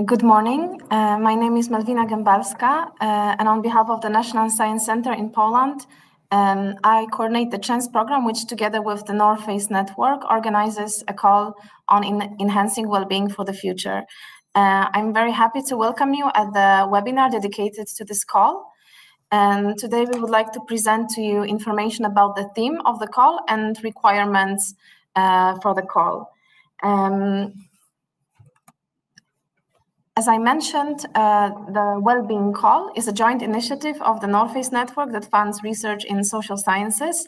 Good morning. My name is Malwina Gębalska, and on behalf of the National Science Center in Poland, I coordinate the CHANSE program, which together with the NORFACE network organizes a call on enhancing well-being for the future. I'm very happy to welcome you at the webinar dedicated to this call. And today we would like to present to you information about the theme of the call and requirements for the call. As I mentioned, the Wellbeing Call is a joint initiative of the NORFACE network that funds research in social sciences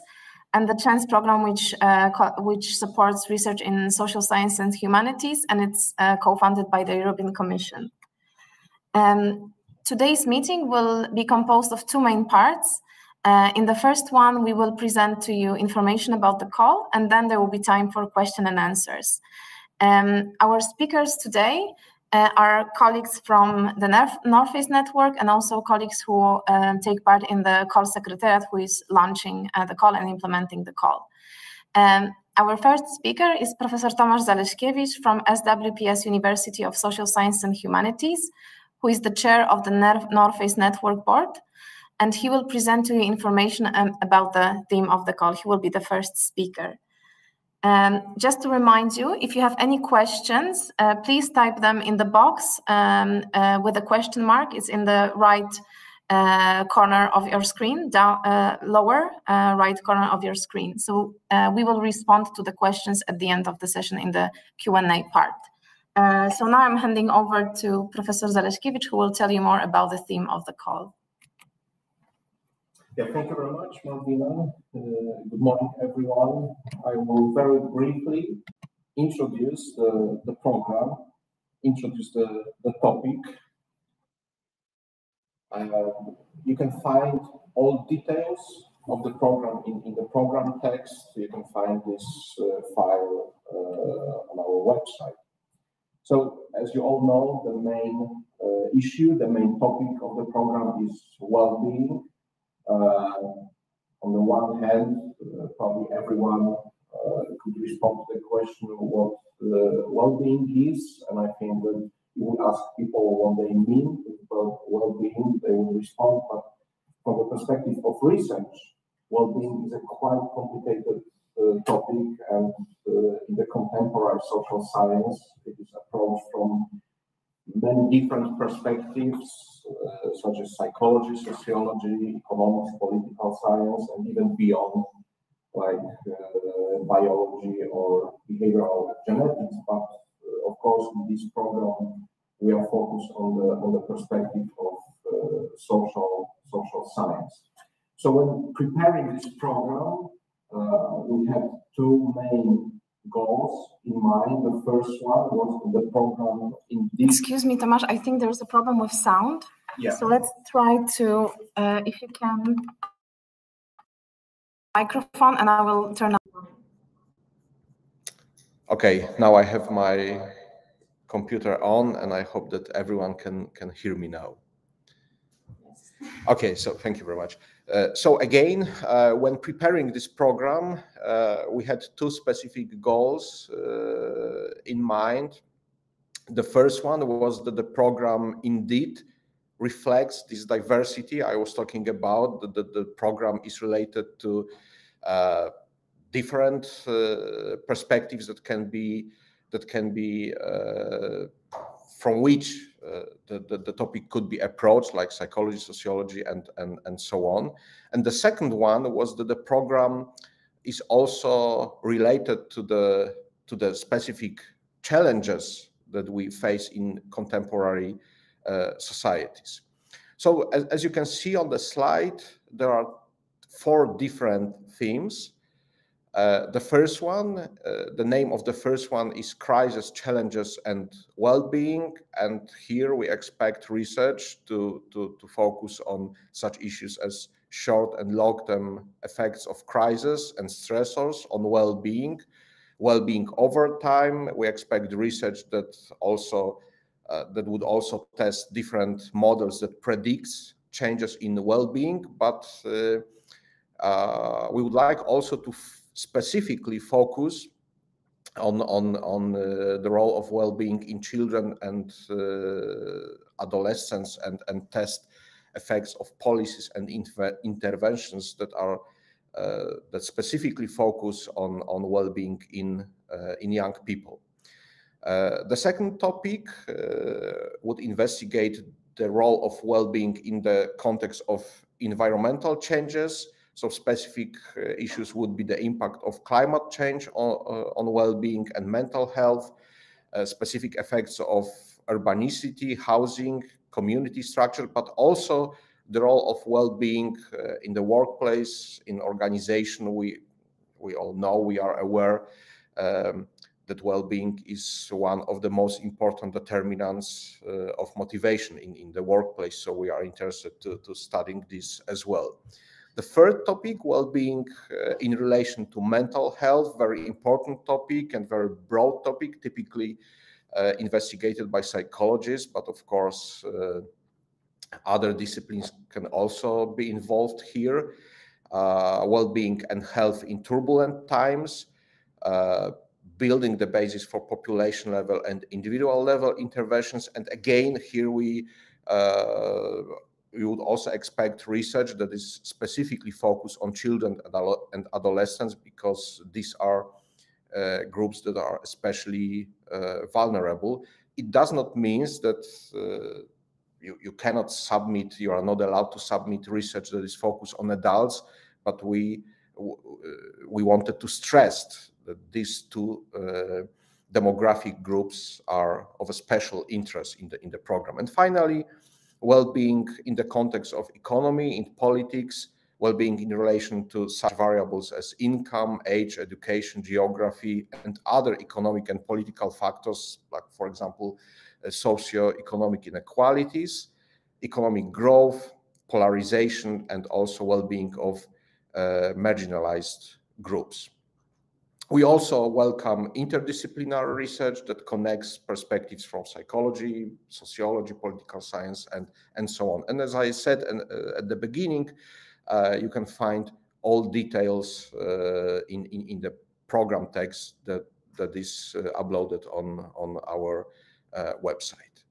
and the CHANSE program, which supports research in social science and humanities, and it's co-funded by the European Commission. Today's meeting will be composed of two main parts. In the first one, we will present to you information about the call, and then there will be time for question and answers. Our speakers today are colleagues from the NORFACE network and also colleagues who take part in the call secretariat, who is launching the call and implementing the call. Our first speaker is Professor Tomasz Zaleszkiewicz from SWPS University of Social Science and Humanities, who is the chair of the NORFACE network board, and he will present to you information about the theme of the call. He will be the first speaker. Just to remind you, if you have any questions, please type them in the box with a question mark. It's in the right corner of your screen, down lower right corner of your screen. So we will respond to the questions at the end of the session in the Q&A part. So now I'm handing over to Professor Zaleszkiewicz, who will tell you more about the theme of the call. Yeah, thank you very much, Malwina. Good morning, everyone. I will very briefly introduce the program, introduce the topic. You can find all details of the program in the program text. You can find this file on our website. So, as you all know, the main issue, the main topic of the program is well-being. On the one hand, probably everyone could respond to the question of what well-being is, and I think that you would ask people what they mean about well-being, they will respond, but from the perspective of research, well-being is a quite complicated topic, and in the contemporary social science, it is approached from many different perspectives, such as psychology, sociology, economics, political science, and even beyond, like biology or behavioral genetics. But of course, in this program, we are focused on the perspective of social science. So when preparing this program, we had two main goals in mind. The first one was the program in this. Excuse me, Tomasz, I think there's a problem with sound. Yeah. So let's try to, if you can, microphone, and I will turn on. Okay, now I have my computer on, and I hope that everyone can hear me now. Okay, so thank you very much. So again, when preparing this program, we had two specific goals in mind. The first one was that the program indeed reflects this diversity I was talking about. The program is related to different perspectives that can be from which the topic could be approached, like psychology, sociology, and so on. And the second one was that the program is also related to the specific challenges that we face in contemporary societies. So as you can see on the slide, there are four different themes. The first one, the name of the first one is Crisis, Challenges and Well-being, and here we expect research to focus on such issues as short and long-term effects of crisis and stressors on well-being over time. We expect research that would also test different models that predicts changes in well-being, but we would like also to specifically focus the role of well-being in children and adolescents, and test effects of policies and interventions that are that specifically focus on well-being in young people. The second topic would investigate the role of well-being in the context of environmental changes. So specific issues would be the impact of climate change on well-being and mental health, specific effects of urbanicity, housing, community structure, but also the role of well-being in the workplace, in organization. We all know, we are aware that well-being is one of the most important determinants of motivation in the workplace. So we are interested to studying this as well. The third topic, well-being in relation to mental health, very important topic and very broad topic, typically investigated by psychologists, but of course other disciplines can also be involved here. Well-being and health in turbulent times, building the basis for population level and individual level interventions. And again, here we would also expect research that is specifically focused on children and adolescents, because these are groups that are especially vulnerable. It does not mean that you cannot submit, you are not allowed to submit research that is focused on adults, but we wanted to stress that these two demographic groups are of a special interest in the program. And finally, well-being in the context of economy, in politics, well-being in relation to such variables as income, age, education, geography, and other economic and political factors, like, for example, socio-economic inequalities, economic growth, polarization, and also well-being of marginalized groups. We also welcome interdisciplinary research that connects perspectives from psychology, sociology, political science, and so on. And as I said at the beginning, you can find all details in the program text that is uploaded on our website.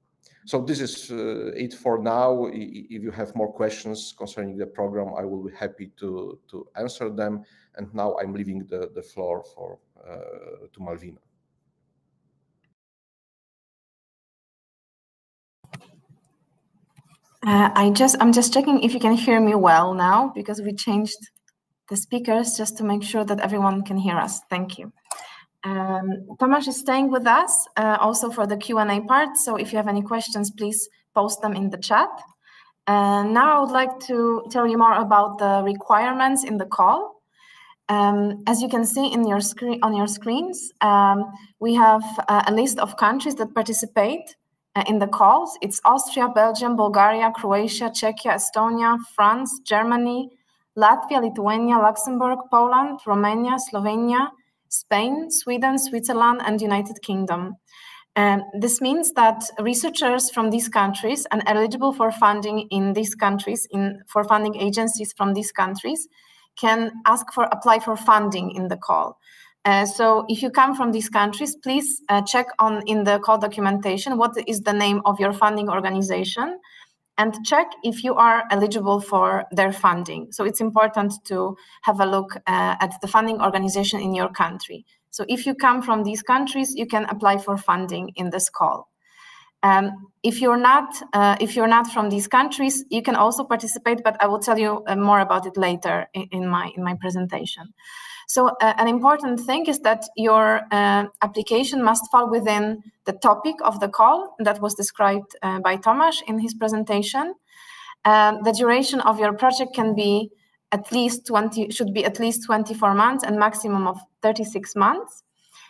So this is it for now. If you have more questions concerning the program, I will be happy to answer them. And now I'm leaving the floor to Malvina. I'm just checking if you can hear me well now, because we changed the speakers just to make sure that everyone can hear us. Thank you. Tomasz is staying with us also for the Q&A part. So if you have any questions, please post them in the chat. Now I would like to tell you more about the requirements in the call. As you can see in your on your screens, we have a list of countries that participate in the calls. It's Austria, Belgium, Bulgaria, Croatia, Czechia, Estonia, France, Germany, Latvia, Lithuania, Luxembourg, Poland, Romania, Slovenia, Spain, Sweden, Switzerland, and United Kingdom. This means that researchers from these countries and eligible for funding in these countries, for funding agencies from these countries, can apply for funding in the call. So if you come from these countries, please check in the call documentation what is the name of your funding organization, and check if you are eligible for their funding. So it's important to have a look at the funding organization in your country. So if you come from these countries, you can apply for funding in this call. If you're not from these countries, you can also participate, but I will tell you more about it later in my presentation. So an important thing is that your application must fall within the topic of the call that was described by Tomasz in his presentation. The duration of your project can be should be at least 24 months and maximum of 36 months.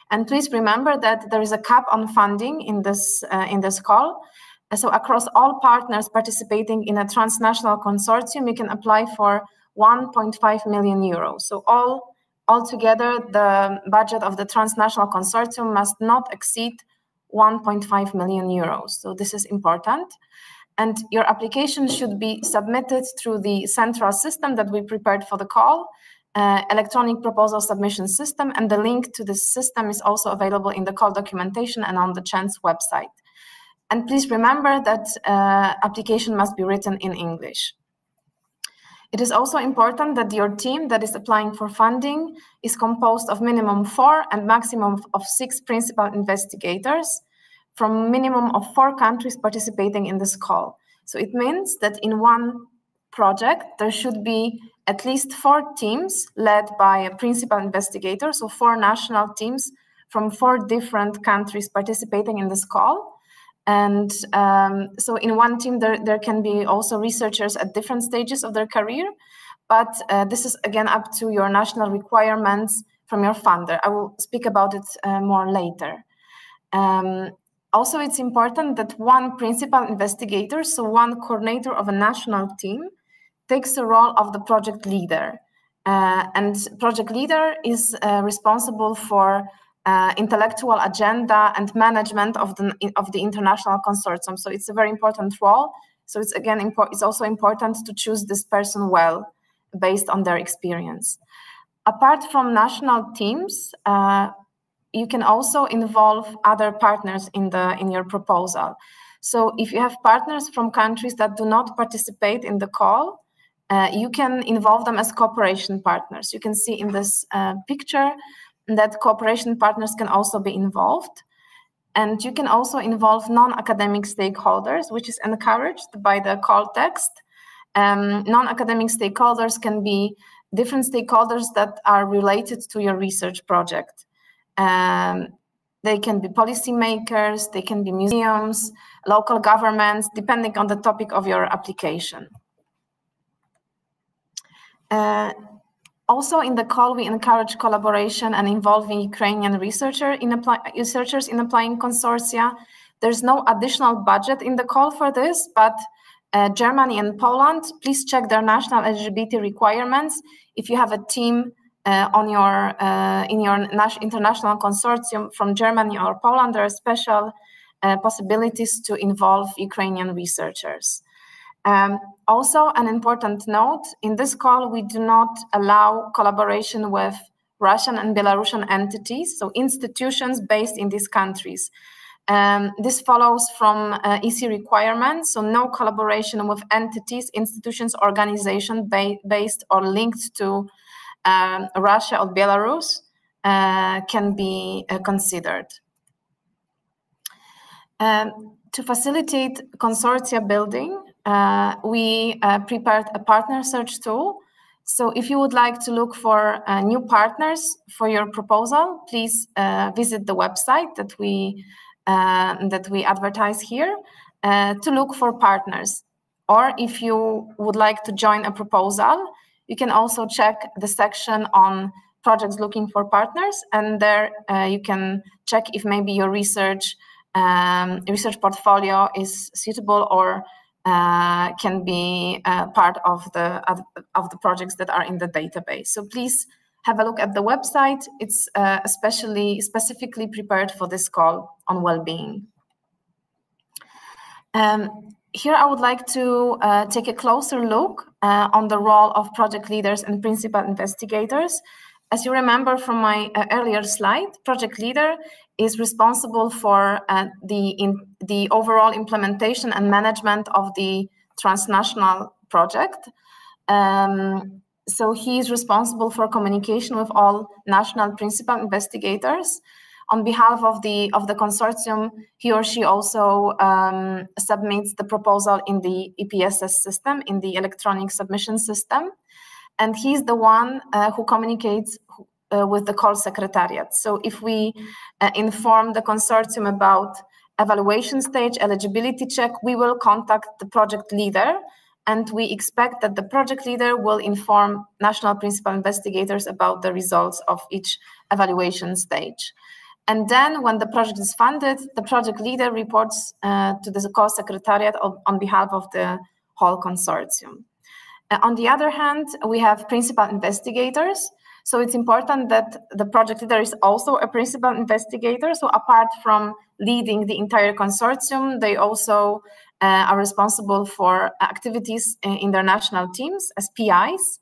And please remember that there is a cap on funding in this call. So across all partners participating in a transnational consortium, you can apply for 1.5 million euros. So altogether, the budget of the transnational consortium must not exceed 1.5 million euros. So this is important. And your application should be submitted through the central system that we prepared for the call. electronic proposal submission system, and the link to this system is also available in the call documentation and on the CHANSE website. And please remember that application must be written in English. It is also important that your team that is applying for funding is composed of minimum 4 and maximum of 6 principal investigators from minimum of 4 countries participating in this call. So it means that in one project, there should be at least 4 teams led by a principal investigator, so 4 national teams from 4 different countries participating in this call. And so in one team, there can be also researchers at different stages of their career, but this is again up to your national requirements from your funder. I will speak about it more later. Also, it's important that one principal investigator, so one coordinator of a national team, takes the role of the project leader. And project leader is responsible for intellectual agenda and management of the international consortium. So it's a very important role. So it's again it's also important to choose this person well based on their experience. Apart from national teams, you can also involve other partners in your proposal. So if you have partners from countries that do not participate in the call, you can involve them as cooperation partners. You can see in this picture that cooperation partners can also be involved. And you can also involve non-academic stakeholders, which is encouraged by the call text. Non-academic stakeholders can be different stakeholders that are related to your research project. They can be policymakers, they can be museums, local governments, depending on the topic of your application. Also in the call, we encourage collaboration and involving Ukrainian researchers in applying consortia. There's no additional budget in the call for this, but Germany and Poland, please check their national eligibility requirements. If you have a team in your international consortium from Germany or Poland, there are special possibilities to involve Ukrainian researchers. Also, an important note, in this call, we do not allow collaboration with Russian and Belarusian entities, so institutions based in these countries. This follows from EC requirements, so no collaboration with entities, institutions, organizations based or linked to Russia or Belarus can be considered. To facilitate consortia building, we prepared a partner search tool. So if you would like to look for new partners for your proposal, please visit the website that we advertise here to look for partners. Or if you would like to join a proposal, you can also check the section on projects looking for partners, and there you can check if maybe your research portfolio is suitable or can be part of the projects that are in the database. So please have a look at the website. It's specifically prepared for this call on well-being. Here I would like to take a closer look on the role of project leaders and principal investigators. As you remember from my earlier slide, project leader is responsible for the overall implementation and management of the transnational project. So he is responsible for communication with all national principal investigators. On behalf of the consortium, he or she also submits the proposal in the EPSS system, in the electronic submission system. And he's the one who communicates with the call secretariat. So if we inform the consortium about evaluation stage, eligibility check, we will contact the project leader, and we expect that the project leader will inform national principal investigators about the results of each evaluation stage. And then when the project is funded, the project leader reports to the call secretariat on behalf of the whole consortium. On the other hand, we have principal investigators. So it's important that the project leader is also a principal investigator. So apart from leading the entire consortium, they also are responsible for activities in their national teams as PIs.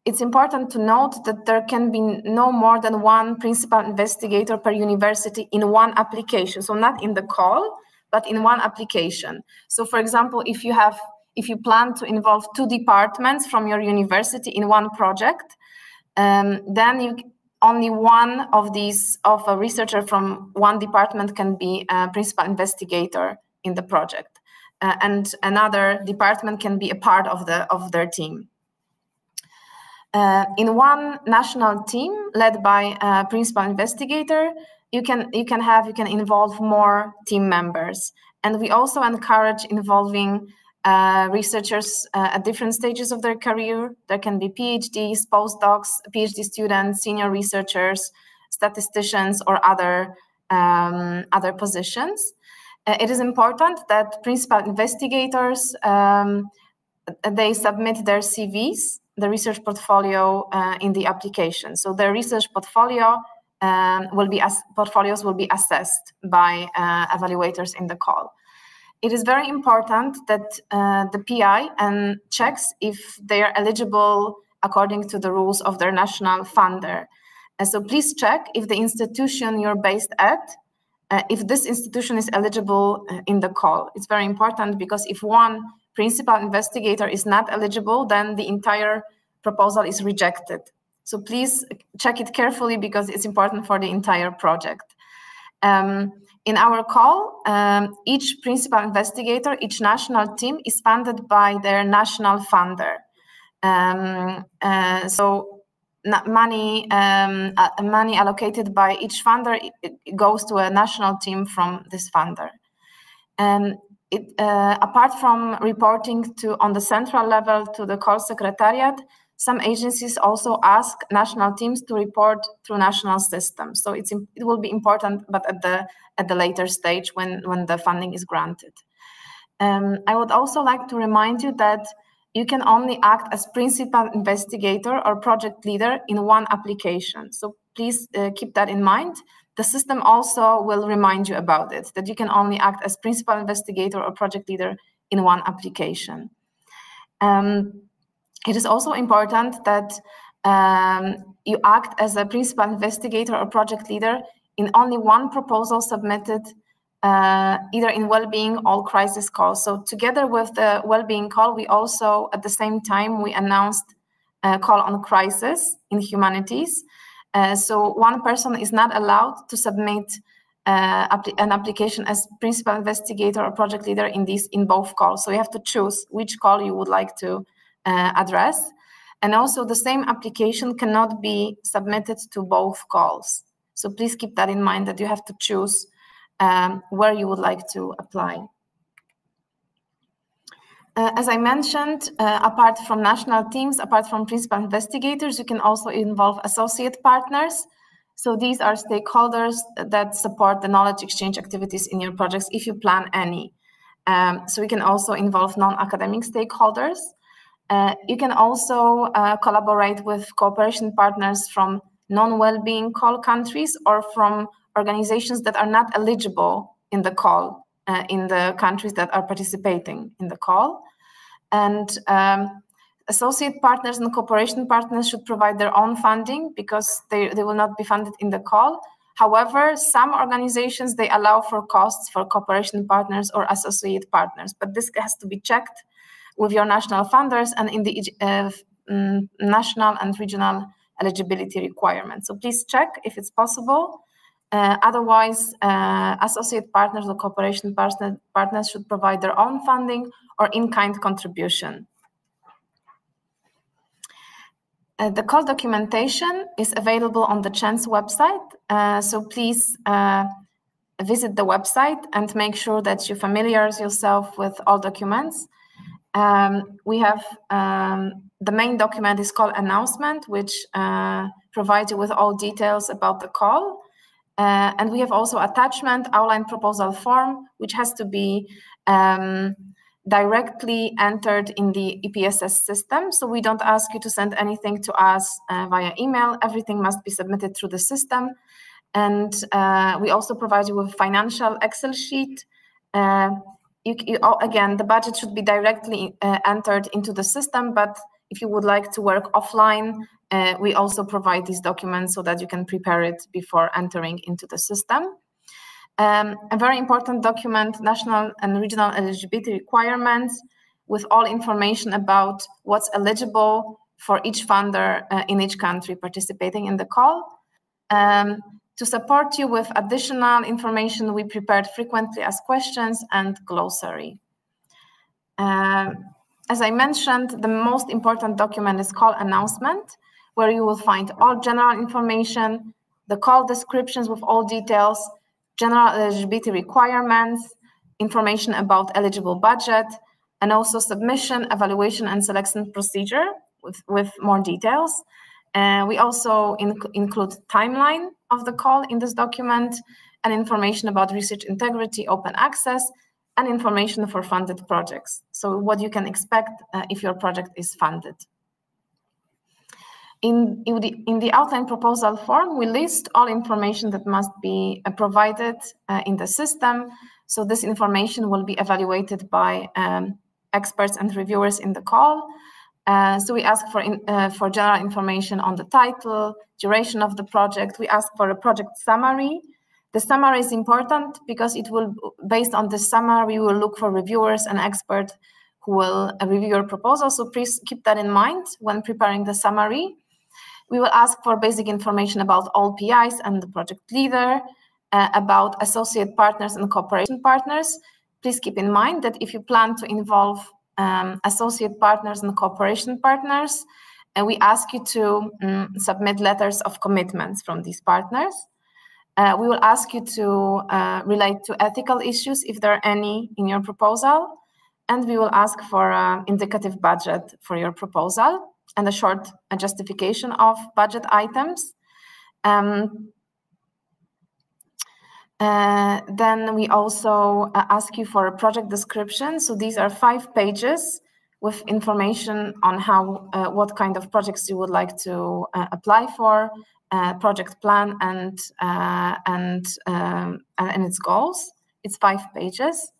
it's important to note that there can be no more than one principal investigator per university in one application. So not in the call, but in one application. So for example, if you plan to involve 2 departments from your university in one project, then only one of a researcher from one department can be a principal investigator in the project, and another department can be a part of their team. In one national team led by a principal investigator, you can involve more team members, and we also encourage involving researchers at different stages of their career. There can be PhDs, postdocs, PhD students, senior researchers, statisticians, or other positions. It is important that principal investigators they submit their CVs, the research portfolio, in the application. So their research portfolios will be assessed by evaluators in the call. It is very important that the PI checks if they are eligible according to the rules of their national funder. So please check if the institution you're based at, if this institution is eligible in the call. It's very important, because if one principal investigator is not eligible, then the entire proposal is rejected. So please check it carefully, because it's important for the entire project. In our call, each principal investigator, each national team is funded by their national funder. So money allocated by each funder, it goes to a national team from this funder. Apart from reporting on the central level to the call secretariat, some agencies also ask national teams to report through national systems. So it will be important, but at the later stage when the funding is granted. I would also like to remind you that you can only act as principal investigator or project leader in one application. So please keep that in mind. The system also will remind you about it, that you can only act as principal investigator or project leader in one application. It is also important that you act as a principal investigator or project leader in only one proposal submitted, either in well-being or crisis calls. So together with the well-being call, we also, at the same time, we announced a call on crisis in humanities. So one person is not allowed to submit an application as principal investigator or project leader in both calls. So you have to choose which call you would like to address. And also the same application cannot be submitted to both calls. So please keep that in mind, that you have to choose where you would like to apply. As I mentioned, apart from national teams, apart from principal investigators, you can also involve associate partners. So these are stakeholders that support the knowledge exchange activities in your projects if you plan any. So we can also involve non-academic stakeholders. You can also collaborate with cooperation partners from non-well-being call countries or from organizations that are not eligible in the call in the countries that are participating in the call. And associate partners and cooperation partners should provide their own funding, because they will not be funded in the call. However, some organizations, they allow for costs for cooperation partners or associate partners, but this has to be checked with your national funders and in the national and regional eligibility requirements. So please check if it's possible. Otherwise, associate partners or cooperation partners should provide their own funding or in-kind contribution. The call documentation is available on the CHANSE website. So please visit the website and make sure that you familiarize yourself with all documents. We have the main document is called announcement, which provides you with all details about the call. And we have also attachment outline proposal form, which has to be directly entered in the EPSS system. So we don't ask you to send anything to us via email. Everything must be submitted through the system. And we also provide you with a financial Excel sheet. Again, the budget should be directly entered into the system, but If you would like to work offline, we also provide these documents so that you can prepare it before entering into the system. A very important document, national and regional eligibility requirements, with all information about what's eligible for each funder in each country participating in the call. To support you with additional information, we prepared frequently asked questions and glossary. As I mentioned, the most important document is call announcement, where you will find all general information, the call descriptions with all details, general eligibility requirements, information about eligible budget, and also submission, evaluation, and selection procedure with more details. We also include timeline of the call in this document and information about research integrity, open access, and information for funded projects. So what you can expect if your project is funded. In the outline proposal form, we list all information that must be provided in the system. So this information will be evaluated by experts and reviewers in the call. So we ask for general information on the title, duration of the project. We ask for a project summary. The summary is important because it will, based on the summary, we will look for reviewers and experts who will review your proposal. So please keep that in mind when preparing the summary. We will ask for basic information about all PIs and the project leader, about associate partners and cooperation partners. Please keep in mind that if you plan to involve associate partners and cooperation partners, we ask you to submit letters of commitments from these partners. We will ask you to relate to ethical issues, if there are any, in your proposal. And we will ask for an indicative budget for your proposal and a short justification of budget items. Then we also ask you for a project description. So these are 5 pages with information on how, what kind of projects you would like to apply for, project plan and its goals. It's 5 pages.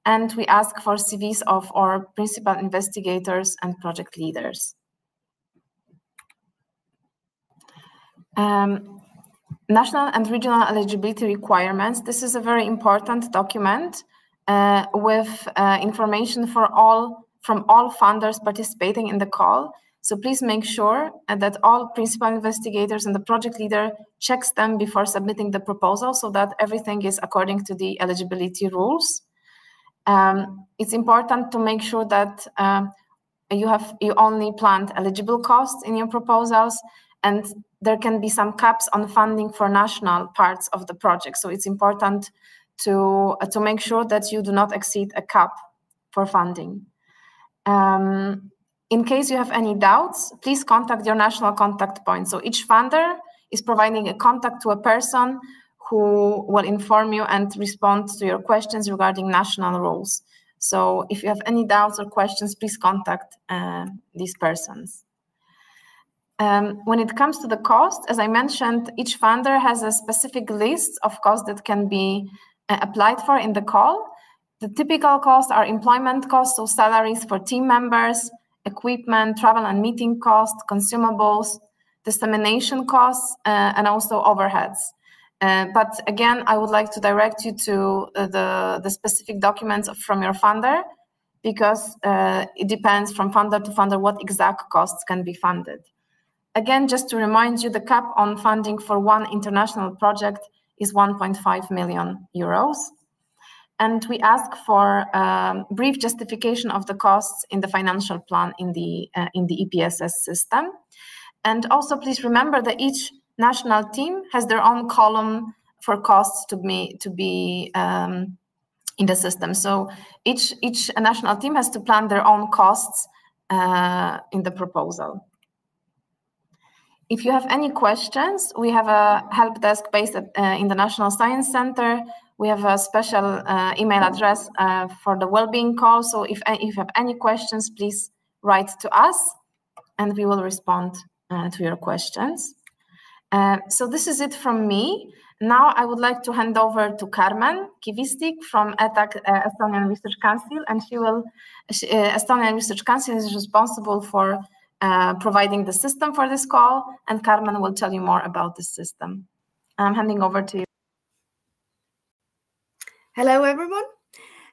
And we ask for CVs of our principal investigators and project leaders. National and regional eligibility requirements. This is a very important document with information from all funders participating in the call. So please make sure that all principal investigators and the project leader checks them before submitting the proposal so that everything is according to the eligibility rules. It's important to make sure that you only planned eligible costs in your proposals, and there can be some caps on funding for national parts of the project. So it's important to make sure that you do not exceed a cap for funding. In case you have any doubts, please contact your national contact point. So each funder is providing a contact to a person who will inform you and respond to your questions regarding national rules. So if you have any doubts or questions, please contact these persons. When it comes to the cost, as I mentioned, each funder has a specific list of costs that can be applied for in the call. The typical costs are employment costs, so salaries for team members, equipment, travel and meeting costs, consumables, dissemination costs, and also overheads. But again, I would like to direct you to the specific documents from your funder, because it depends from funder to funder what exact costs can be funded. Again, just to remind you, the cap on funding for one international project is 1.5 million euros. And we ask for brief justification of the costs in the financial plan in the EPSS system. And also, please remember that each national team has their own column for costs to be in the system. So each national team has to plan their own costs in the proposal. If you have any questions, we have a help desk based in the National Science Center. We have a special email address for the well-being call. So if you have any questions, please write to us and we will respond to your questions. So this is it from me. Now I would like to hand over to Carmen Kivistik from ETAC, Estonian Research Council, and Estonian Research Council is responsible for providing the system for this call, and Carmen will tell you more about the system. I'm handing over to you. Hello, everyone.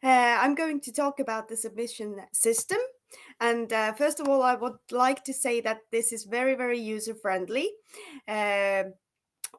I'm going to talk about the submission system. And first of all, I would like to say that this is very, very user-friendly.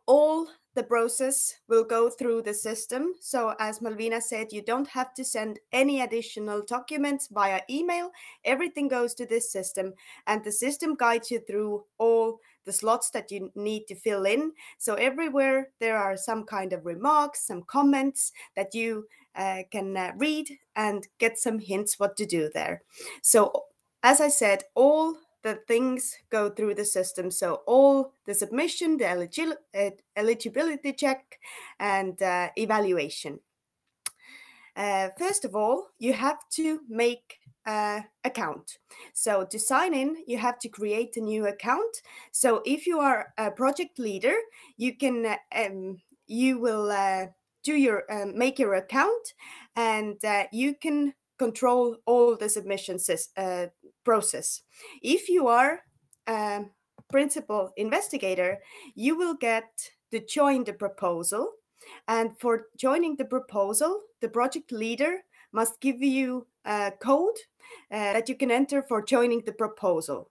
All the process will go through the system. So as Malvina said, you don't have to send any additional documents via email. Everything goes to this system, and the system guides you through all the slots that you need to fill in. So everywhere there are some kind of remarks, some comments that you can read and get some hints what to do there. So as I said, all the things go through the system. So all the submission, the eligibility check, and evaluation. First of all, you have to make an account. So to sign in, you have to create a new account. So if you are a project leader, you can you will make your account, and you can control all the submission process. If you are a principal investigator, you will get to join the proposal. And for joining the proposal, the project leader must give you a code that you can enter for joining the proposal.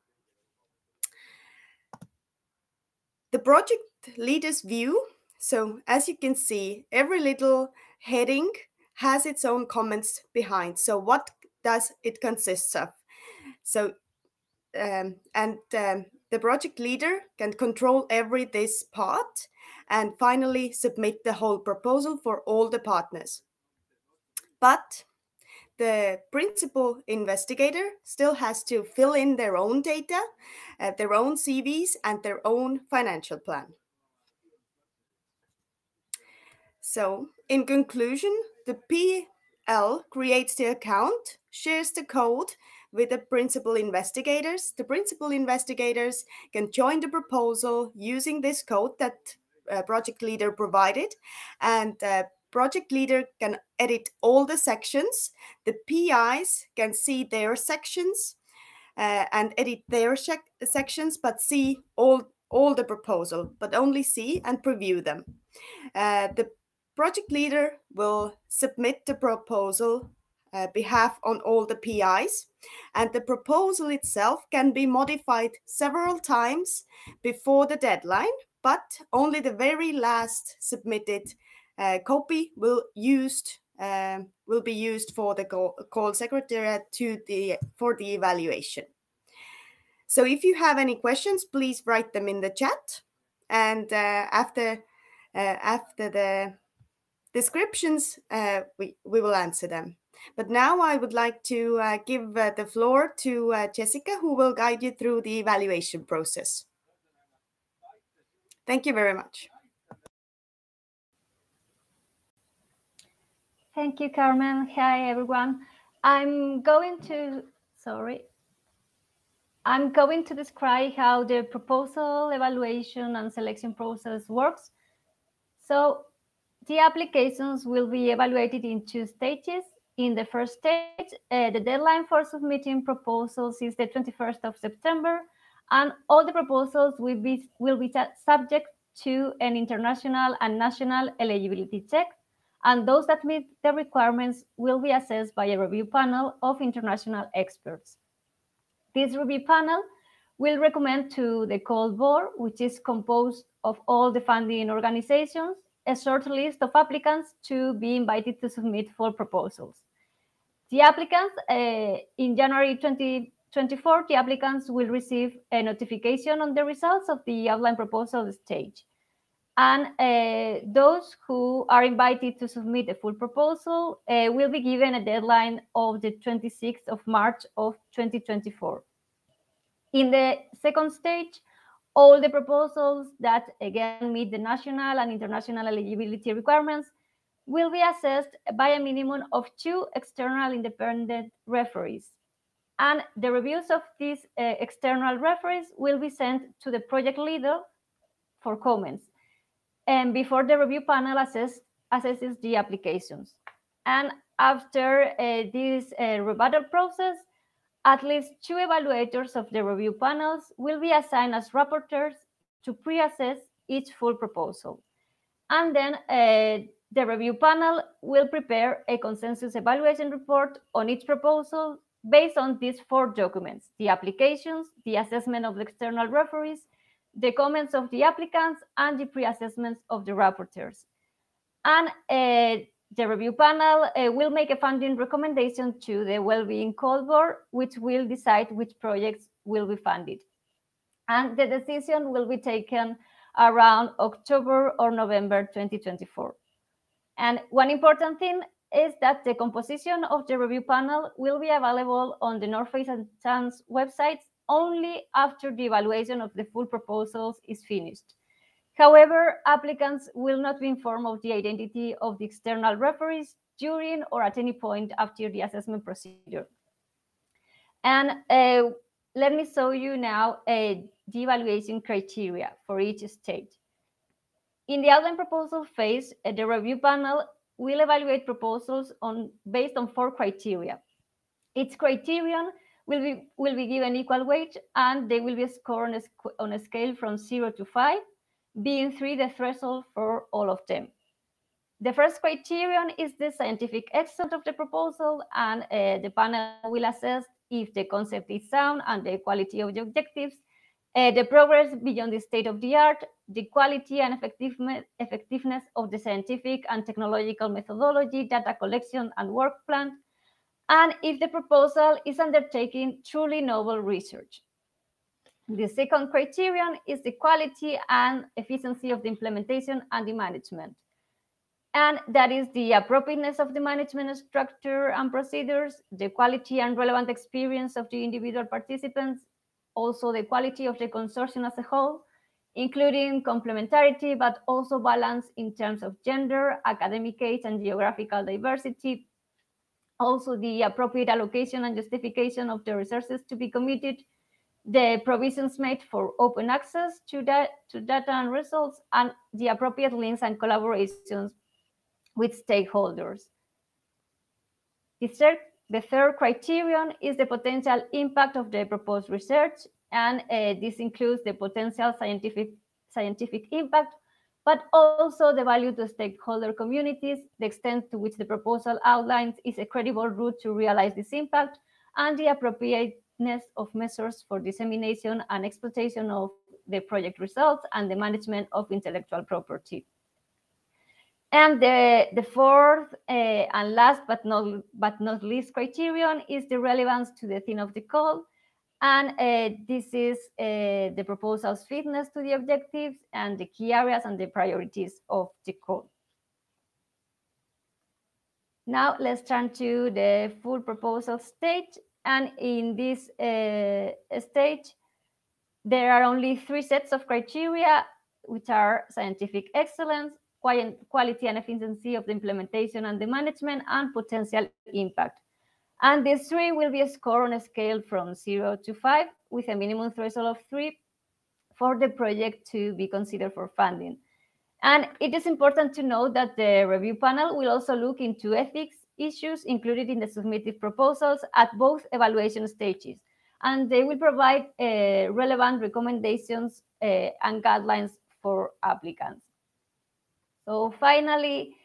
The project leader's view. So as you can see, every little heading has its own comments behind. So what does it consist of? So the project leader can control this part and finally submit the whole proposal for all the partners. But the principal investigator still has to fill in their own data, their own CVs, and their own financial plan. So in conclusion, the PL creates the account, shares the code with the principal investigators. The principal investigators can join the proposal using this code that project leader provided, and project leader can edit all the sections. The PIs can see their sections and edit their sections, but see all the proposal, but only see and preview them. The project leader will submit the proposal behalf on all the PIs, and the proposal itself can be modified several times before the deadline, but only the very last submitted copy will be used for the call secretariat for the evaluation. So if you have any questions, please write them in the chat, and after the descriptions, we will answer them. But now I would like to give the floor to Jessica, who will guide you through the evaluation process. Thank you very much. Thank you, Carmen. Hi, everyone. I'm going to describe how the proposal evaluation and selection process works. So the applications will be evaluated in 2 stages. In the first stage, the deadline for submitting proposals is the 21st of September, and all the proposals will be subject to an international and national eligibility check, and those that meet the requirements will be assessed by a review panel of international experts. This review panel will recommend to the call board, which is composed of all the funding organizations, a short list of applicants to be invited to submit for proposals. The applicants, in January 2024, the applicants will receive a notification on the results of the outline proposal stage. And those who are invited to submit a full proposal will be given a deadline of the 26th of March of 2024. In the second stage, all the proposals that again meet the national and international eligibility requirements will be assessed by a minimum of 2 external independent referees. And the reviews of these external referees will be sent to the project leader for comments, and before the review panel assesses the applications. And after this rebuttal process, at least 2 evaluators of the review panels will be assigned as rapporteurs to pre-assess each full proposal. And then the review panel will prepare a consensus evaluation report on each proposal based on these 4 documents: the applications, the assessment of the external referees, the comments of the applicants, and the pre-assessments of the rapporteurs. And the review panel will make a funding recommendation to the Wellbeing Call Board, which will decide which projects will be funded. And the decision will be taken around October or November 2024. And one important thing is that the composition of the review panel will be available on the NORFACE and CHANSE websites only after the evaluation of the full proposals is finished. However, applicants will not be informed of the identity of the external referees during or at any point after the assessment procedure. And let me show you now the evaluation criteria for each stage. In the outline proposal phase, the review panel will evaluate proposals based on 4 criteria. Each criterion will be given equal weight, and they will be scored on a scale from 0 to 5, being 3 the threshold for all of them. The first criterion is the scientific excellence of the proposal, and the panel will assess if the concept is sound and the quality of the objectives, the progress beyond the state of the art, the quality and effectiveness of the scientific and technological methodology, data collection and work plan, and if the proposal is undertaking truly novel research. The second criterion is the quality and efficiency of the implementation and the management. And that is the appropriateness of the management structure and procedures, the quality and relevant experience of the individual participants, also the quality of the consortium as a whole, including complementarity, but also balance in terms of gender, academic age, and geographical diversity. Also the appropriate allocation and justification of the resources to be committed, the provisions made for open access to data and results, and the appropriate links and collaborations with stakeholders. The third criterion is the potential impact of the proposed research, and this includes the potential scientific impact, but also the value to stakeholder communities, the extent to which the proposal outlines is a credible route to realize this impact, and the appropriateness of measures for dissemination and exploitation of the project results and the management of intellectual property. And the fourth and last but not least criterion is the relevance to the theme of the call. And this is the proposal's fitness to the objectives and the key areas and the priorities of the call. Now let's turn to the full proposal stage. And in this stage, there are only 3 sets of criteria, which are scientific excellence, quality and efficiency of the implementation and the management, and potential impact. And these 3 will be scored on a scale from 0 to 5, with a minimum threshold of 3 for the project to be considered for funding. And it is important to note that the review panel will also look into ethics issues included in the submitted proposals at both evaluation stages, and they will provide relevant recommendations and guidelines for applicants. So finally,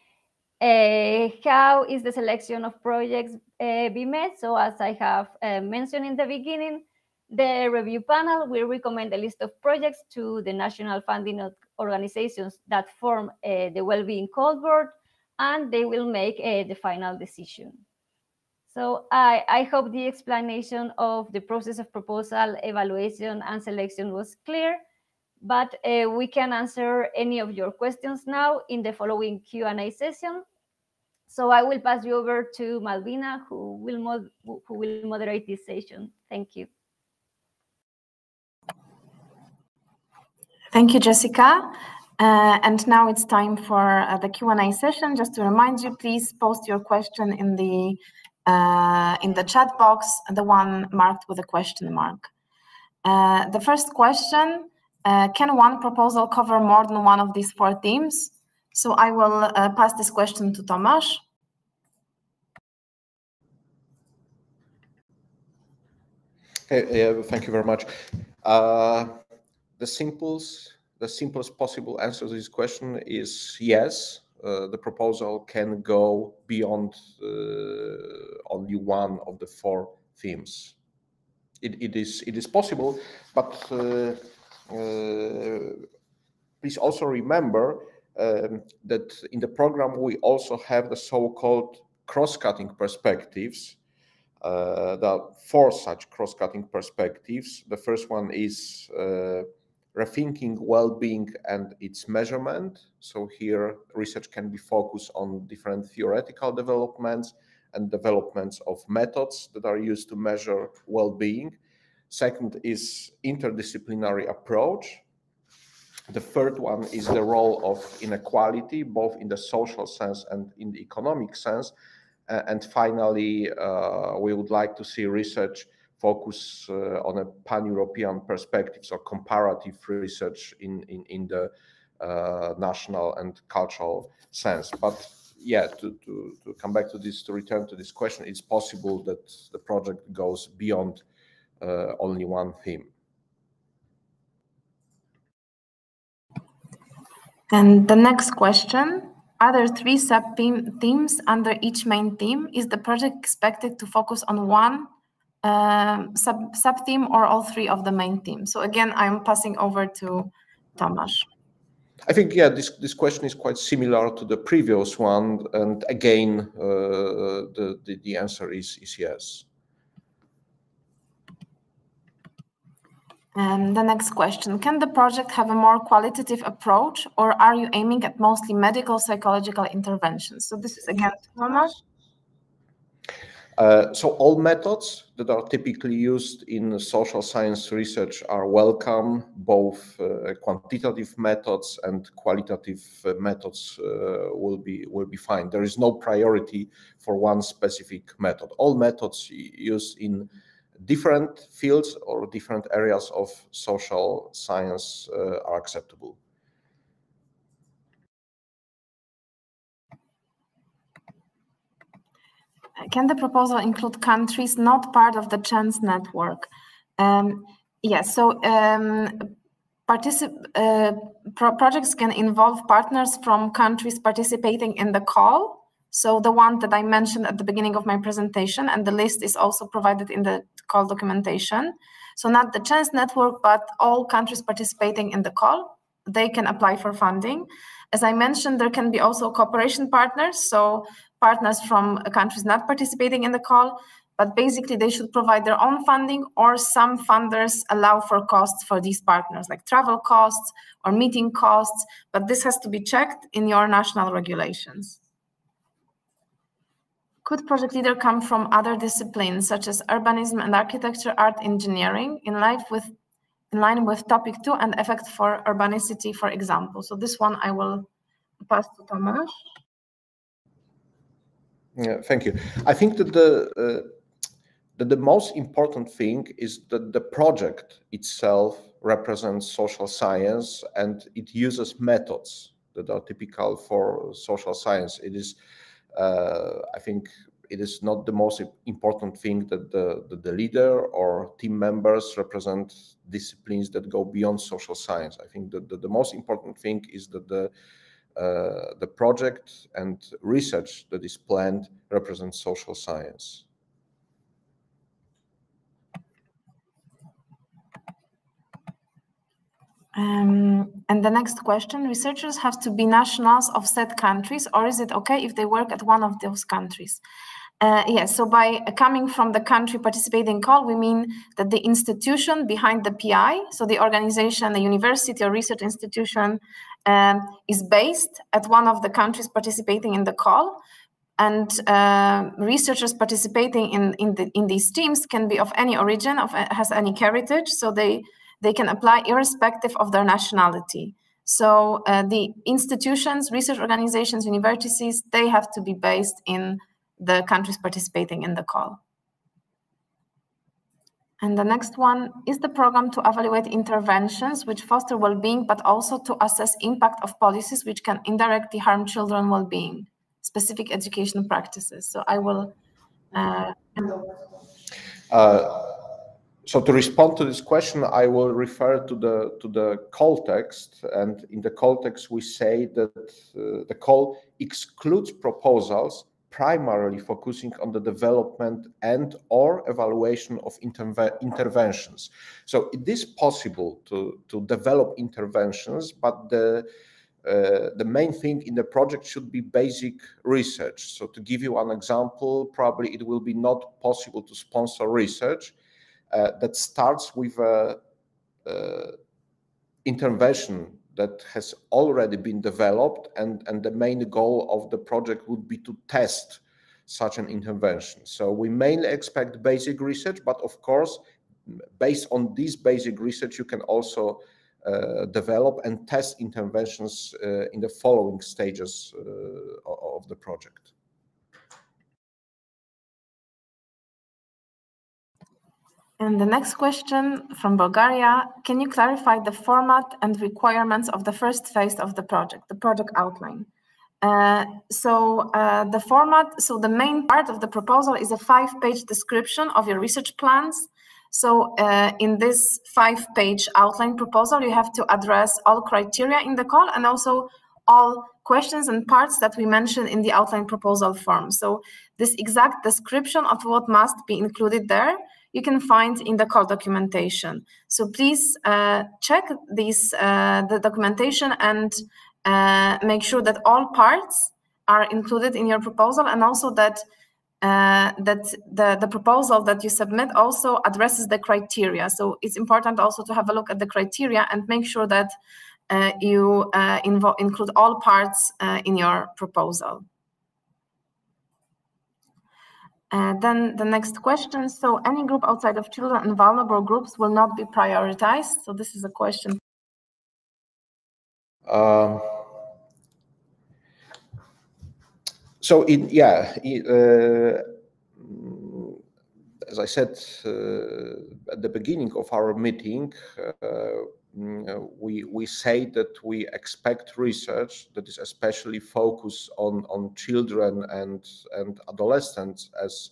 how is the selection of projects be made? So as I have mentioned in the beginning, the review panel will recommend a list of projects to the national funding organizations that form the Wellbeing Call Board, and they will make the final decision. So I hope the explanation of the process of proposal, evaluation, and selection was clear, but we can answer any of your questions now in the following Q&A session. So I will pass you over to Malvina, who will moderate this session. Thank you. Thank you, Jessica. And now it's time for the Q&A session. Just to remind you, please post your question in the chat box, the one marked with a question mark. The first question, can one proposal cover more than one of these 4 themes? So I will pass this question to Tomasz. Okay, thank you very much. The simplest possible answer to this question is yes. The proposal can go beyond only one of the 4 themes. It is possible, but please also remember that in the program we also have the so-called cross-cutting perspectives. There are 4 such cross-cutting perspectives. The first one is rethinking well-being and its measurement. So here research can be focused on different theoretical developments and developments of methods that are used to measure well-being. Second is interdisciplinary approach. The third one is the role of inequality, both in the social sense and in the economic sense. And finally, we would like to see research focus on a pan-European perspective, so comparative research in the national and cultural sense. But yeah, to come back to this, to return to this question, it's possible that the project goes beyond only one theme. And the next question, are there 3 sub-themes under each main theme? Is the project expected to focus on one sub-theme or all 3 of the main themes? So again, I'm passing over to Tomasz. I think, yeah, this question is quite similar to the previous one. And again, the answer is yes. The next question, can the project have a more qualitative approach, or are you aiming at mostly medical psychological interventions? So this is again Tomasz. So all methods that are typically used in social science research are welcome. Both quantitative methods and qualitative methods will be fine. There is no priority for one specific method. All methods used in different fields or different areas of social science are acceptable. Can the proposal include countries not part of the CHANSE network? Yes, so projects can involve partners from countries participating in the call. So the one that I mentioned at the beginning of my presentation, and the list is also provided in the call documentation. So not the CHANSE network, but all countries participating in the call, they can apply for funding. As I mentioned, there can be also cooperation partners, so partners from countries not participating in the call, but basically they should provide their own funding, or some funders allow for costs for these partners, like travel costs or meeting costs, but this has to be checked in your national regulations. Could project leader come from other disciplines, such as urbanism and architecture, art, engineering, in line with topic 2 and effect for urbanicity, for example? So this one I will pass to Tomasz. Yeah, thank you. I think that the most important thing is that the project itself represents social science and it uses methods that are typical for social science. It is, I think, it is not the most important thing that the leader or team members represent disciplines that go beyond social science. I think that the most important thing is that the project and research that is planned represents social science. And the next question, researchers have to be nationals of said countries, or is it okay if they work at one of those countries? Yes, so by coming from the country participating call, we mean that the institution behind the PI, so the organization, the university or research institution, is based at one of the countries participating in the call. And researchers participating in these teams can be of any origin, has any heritage, so they can apply irrespective of their nationality. So the institutions, research organizations, universities, they have to be based in the countries participating in the call. And the next one, is the program to evaluate interventions which foster well-being, but also to assess impact of policies which can indirectly harm children's well-being, specific education practices? So I will So to respond to this question, I will refer to the call text, and in the call text we say that the call excludes proposals primarily focusing on the development and or evaluation of interventions. So it is possible to develop interventions, but the main thing in the project should be basic research. So to give you an example, probably it will be not possible to sponsor research that starts with a intervention that has already been developed, and the main goal of the project would be to test such an intervention. So we mainly expect basic research, but of course, based on this basic research, you can also develop and test interventions in the following stages of the project. And the next question from Bulgaria, can you clarify the format and requirements of the first phase of the project outline? The format, so the main part of the proposal is a 5-page description of your research plans. So in this 5-page outline proposal, you have to address all criteria in the call and also all questions and parts that we mentioned in the outline proposal form. So this exact description of what must be included there, you can find in the call documentation. So please check the documentation and make sure that all parts are included in your proposal, and also that the proposal that you submit also addresses the criteria. So it's important also to have a look at the criteria and make sure that you include all parts in your proposal. Then the next question, so any group outside of children and vulnerable groups will not be prioritized? So this is a question. As I said at the beginning of our meeting, we say that we expect research that is especially focused on children and adolescents as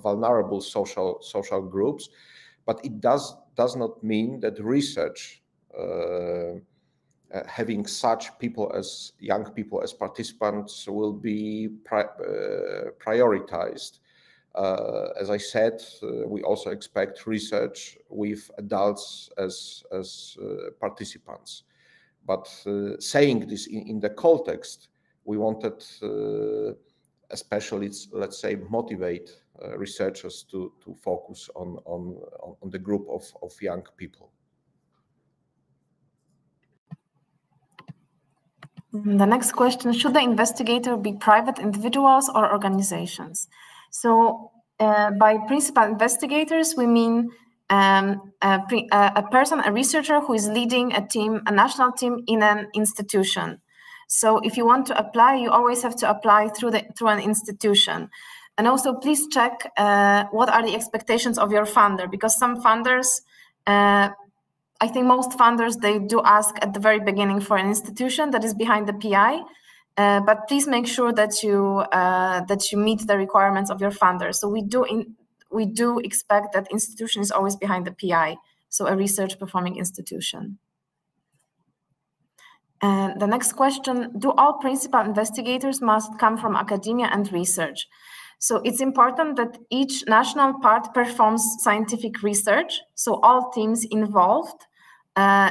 vulnerable social groups, but it does not mean that research having such people as young people as participants will be prioritized. As I said, we also expect research with adults as participants. But saying this in the context, we wanted, especially, let's say, motivate researchers to focus on the group of young people. The next question, should the investigator be private individuals or organizations? So by principal investigators, we mean a person, a researcher who is leading a team, a national team in an institution. So if you want to apply, you always have to apply through an institution. And also please check what are the expectations of your funder, because some funders, I think most funders, they do ask at the very beginning for an institution that is behind the PI. But please make sure that you meet the requirements of your funder. So we do expect that institution is always behind the PI, so a research performing institution. And the next question, do all principal investigators must come from academia and research? So it's important that each national part performs scientific research, so all teams involved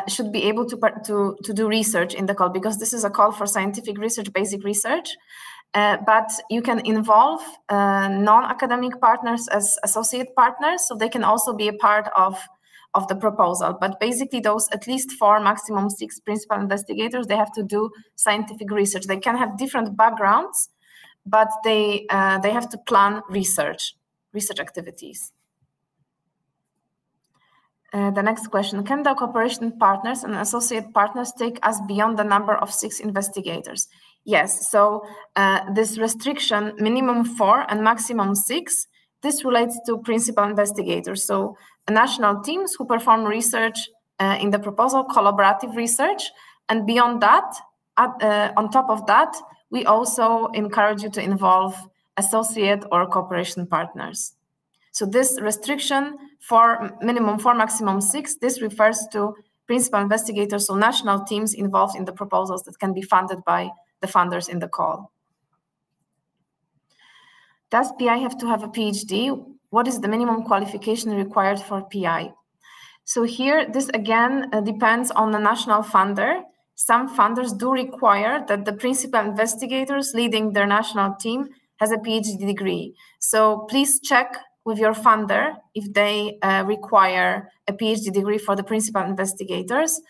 should be able to do research in the call, because this is a call for scientific research, basic research. But you can involve non-academic partners as associate partners, so they can also be a part of the proposal. But basically those at least 4, maximum 6 principal investigators, they have to do scientific research. They can have different backgrounds, but they have to plan research activities. The next question, can the cooperation partners and associate partners take us beyond the number of 6 investigators? Yes, so this restriction, minimum 4 and maximum 6, this relates to principal investigators. So national teams who perform research in the proposal, collaborative research, and beyond that, on top of that, we also encourage you to involve associate or cooperation partners. So this restriction for minimum 4, maximum 6, this refers to principal investigators, so national teams involved in the proposals that can be funded by the funders in the call. Does PI have to have a PhD? What is the minimum qualification required for PI? So here, this again depends on the national funder. Some funders do require that the principal investigators leading their national team has a PhD degree. So please check with your funder if they require a PhD degree for the principal investigators.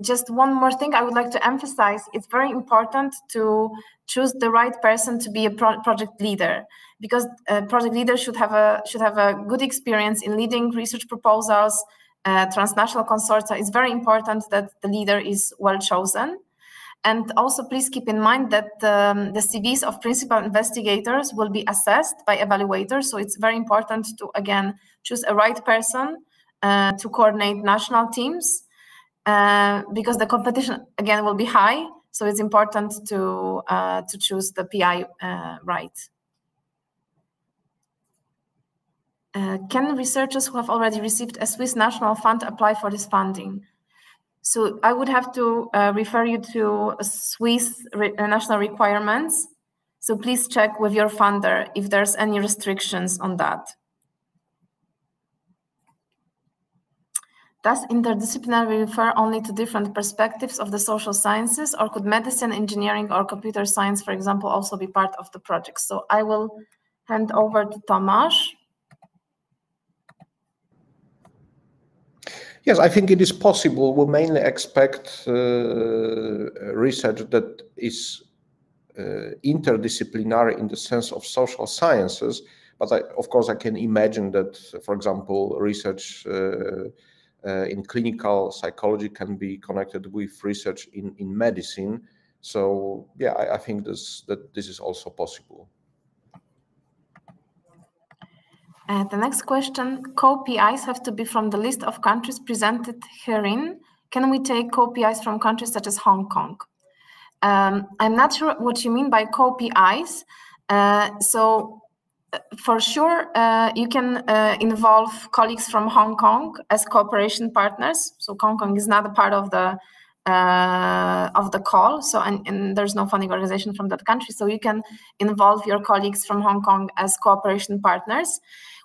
Just one more thing I would like to emphasize, it's very important to choose the right person to be a project leader, because a project leader should have a good experience in leading research proposals, transnational consortia. It's very important that the leader is well chosen. And also please keep in mind that the CVs of principal investigators will be assessed by evaluators. So it's very important to, again, choose a right person to coordinate national teams, because the competition, again, will be high. So it's important to choose the PI right. Can researchers who have already received a Swiss national fund apply for this funding? So I would have to refer you to Swiss national requirements. So please check with your funder if there's any restrictions on that. Does interdisciplinary refer only to different perspectives of the social sciences, or could medicine, engineering, or computer science, for example, also be part of the project? So I will hand over to Tomasz. Yes, I think it is possible. We mainly expect research that is interdisciplinary in the sense of social sciences, but of course I can imagine that, for example, research in clinical psychology can be connected with research in medicine. So yeah, I think that this is also possible. The next question, co-PIs have to be from the list of countries presented herein. Can we take co-PIs from countries such as Hong Kong? I'm not sure what you mean by co-PIs. So for sure, you can involve colleagues from Hong Kong as cooperation partners. So Hong Kong is not a part of the call. So and there's no funding organization from that country. So you can involve your colleagues from Hong Kong as cooperation partners.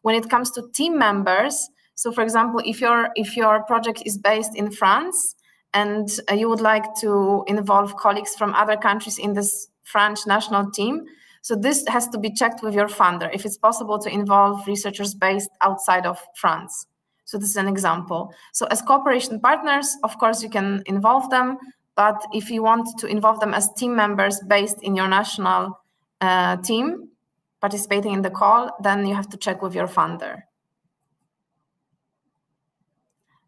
When it comes to team members, so for example, if your project is based in France and you would like to involve colleagues from other countries in this French national team, so this has to be checked with your funder if it's possible to involve researchers based outside of France. So this is an example. So as cooperation partners, of course, you can involve them, but if you want to involve them as team members based in your national team participating in the call, then you have to check with your funder.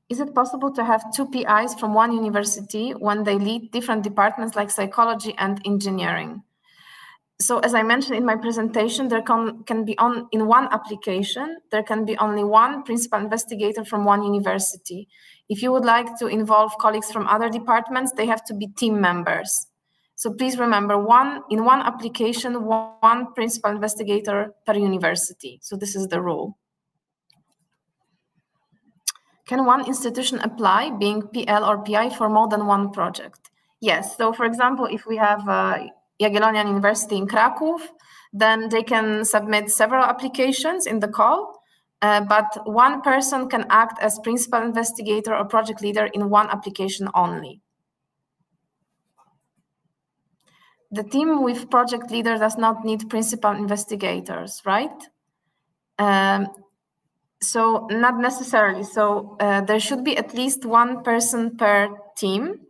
Is it possible to have 2 PIs from one university when they lead different departments like psychology and engineering? So as I mentioned in my presentation, there can be in one application, there can be only one principal investigator from one university. If you would like to involve colleagues from other departments, they have to be team members. So please remember, in one application, one principal investigator per university. So this is the rule. Can one institution apply, being PL or PI, for more than one project? Yes. So for example, if we have Jagiellonian University in Kraków, then they can submit several applications in the call, but one person can act as principal investigator or project leader in one application only. The team with project leader does not need principal investigators, right? So not necessarily. So there should be at least one person per team.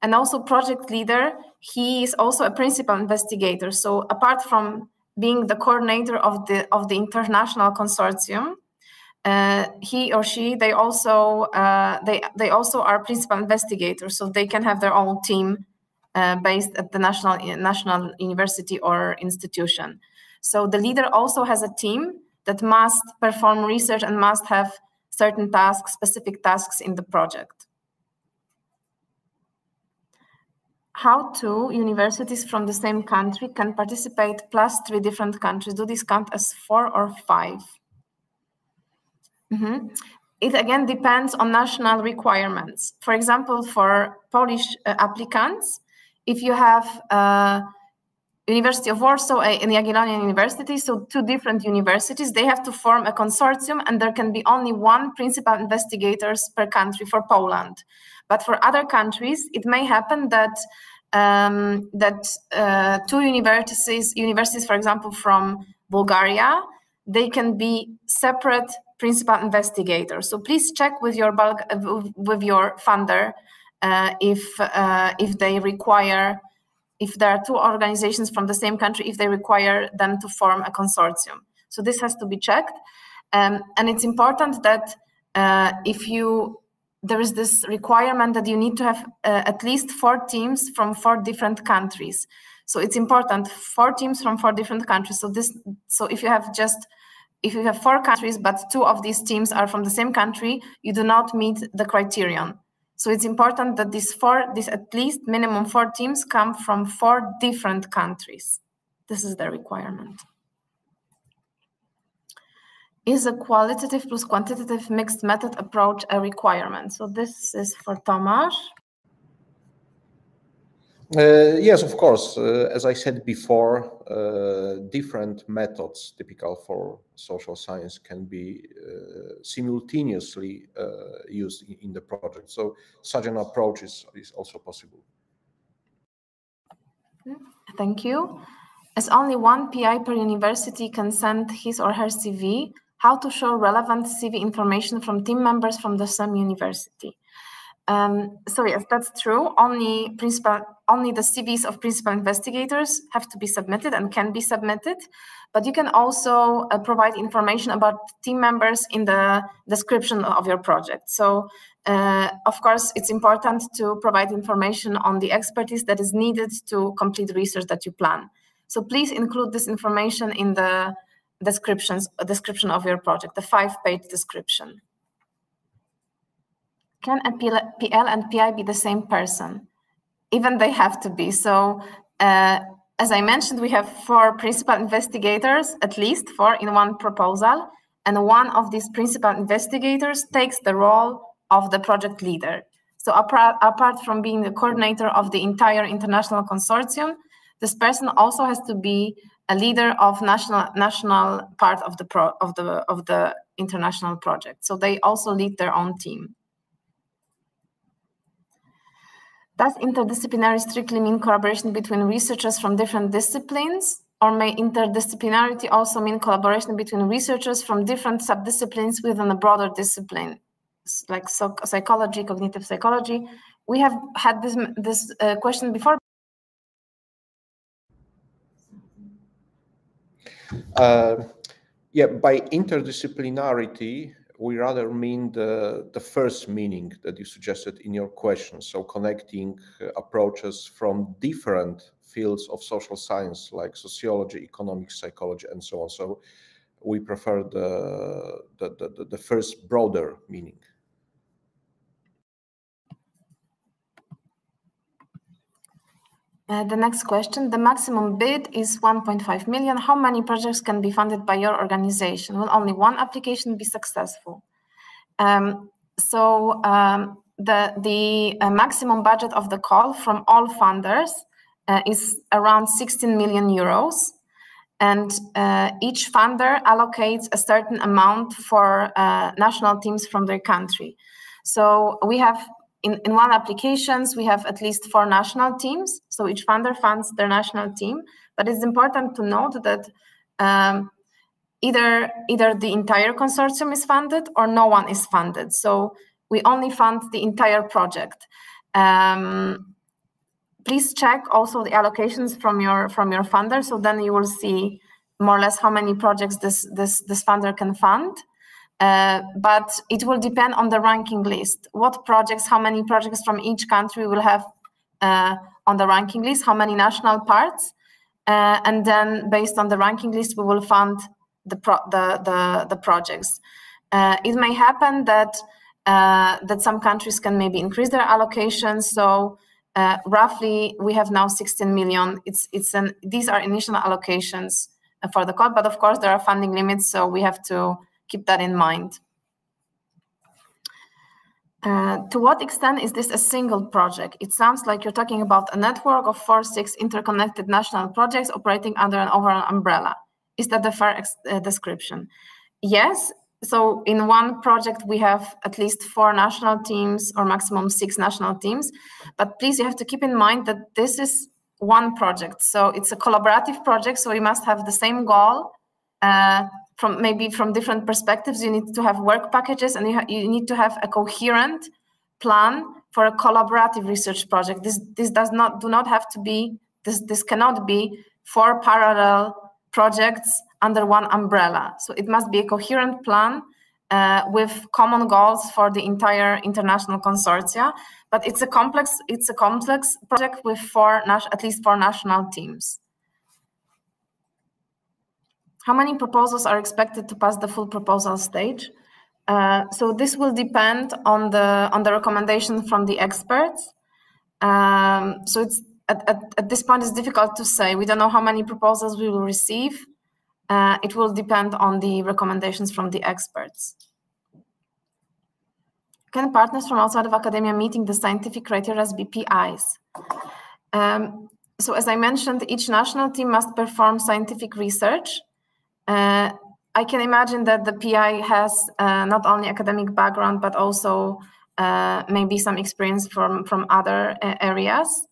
And also project leader, he is also a principal investigator. So apart from being the coordinator of the international consortium, he or she, they also are principal investigators. So they can have their own team based at the national university or institution. So the leader also has a team that must perform research and must have certain tasks, specific tasks in the project. How 2 universities from the same country can participate plus 3 different countries? Do these count as 4 or 5? It again depends on national requirements. For example, for Polish applicants, if you have University of Warsaw and Jagiellonian University, so two different universities, they have to form a consortium, and there can be only one principal investigators per country for Poland. But for other countries, it may happen that two universities, for example, from Bulgaria, they can be separate principal investigators. So please check with your funder if they require, if there are two organizations from the same country, if they require them to form a consortium. So this has to be checked. And it's important that there is this requirement that you need to have at least 4 teams from 4 different countries. So it's important, 4 teams from 4 different countries. So if you have 4 countries, but 2 of these teams are from the same country, you do not meet the criterion. So it's important that these at least minimum 4 teams come from 4 different countries. This is the requirement. Is a qualitative plus quantitative mixed method approach a requirement? So this is for Tomasz. Yes, of course. As I said before, different methods typical for social science can be simultaneously used in the project. So such an approach is also possible. Thank you. As only one PI per university can send his or her CV, how to show relevant CV information from team members from the same university? So yes, that's true. Only the CVs of principal investigators have to be submitted and can be submitted, but you can also provide information about team members in the description of your project. So of course, it's important to provide information on the expertise that is needed to complete research that you plan. So please include this information in the description of your project, the 5-page description. Can a PL and PI be the same person? Even they have to be. So as I mentioned, we have 4 principal investigators, at least 4 in one proposal, and one of these principal investigators takes the role of the project leader. So apart from being the coordinator of the entire international consortium, this person also has to be a leader of national part of the international project. So they also lead their own team. Does interdisciplinary strictly mean collaboration between researchers from different disciplines, or may interdisciplinarity also mean collaboration between researchers from different subdisciplines within a broader discipline, like psychology, cognitive psychology? We have had this question before. Yeah, by interdisciplinarity, we rather mean the first meaning that you suggested in your question. So connecting approaches from different fields of social science, like sociology, economics, psychology, and so on. So we prefer the first broader meaning. The next question, the maximum bid is 1.5 million. How many projects can be funded by your organization? Will only one application be successful? The maximum budget of the call from all funders is around 16 million euros. And each funder allocates a certain amount for national teams from their country. So we have in one applications, we have at least 4 national teams. So each funder funds their national team. But it's important to note that either the entire consortium is funded or no one is funded. So we only fund the entire project. Please check also the allocations from your funder. So then you will see more or less how many projects this funder can fund. But it will depend on the ranking list. What projects, how many projects from each country will have on the ranking list, how many national parts, and then based on the ranking list, we will fund the projects. It may happen that some countries can maybe increase their allocations. So roughly, we have now 16 million. These are initial allocations for the call, but of course there are funding limits, so we have to keep that in mind. To what extent is this a single project? It sounds like you're talking about a network of 4-6 interconnected national projects operating under an overall umbrella. Is that the fair description? Yes. So in one project, we have at least 4 national teams or maximum 6 national teams. But please, you have to keep in mind that this is one project. So it's a collaborative project. So you must have the same goal. From different perspectives, you need to have work packages, and you need to have a coherent plan for a collaborative research project. This cannot be 4 parallel projects under one umbrella. So it must be a coherent plan with common goals for the entire international consortia. But it's a complex project with at least 4 national teams. How many proposals are expected to pass the full proposal stage? So this will depend on the recommendation from the experts. So it's at this point, it's difficult to say. We don't know how many proposals we will receive. It will depend on the recommendations from the experts. Can partners from outside of academia meeting the scientific criteria as BPIs? So as I mentioned, each national team must perform scientific research. I can imagine that the PI has not only academic background, but also maybe some experience from other areas.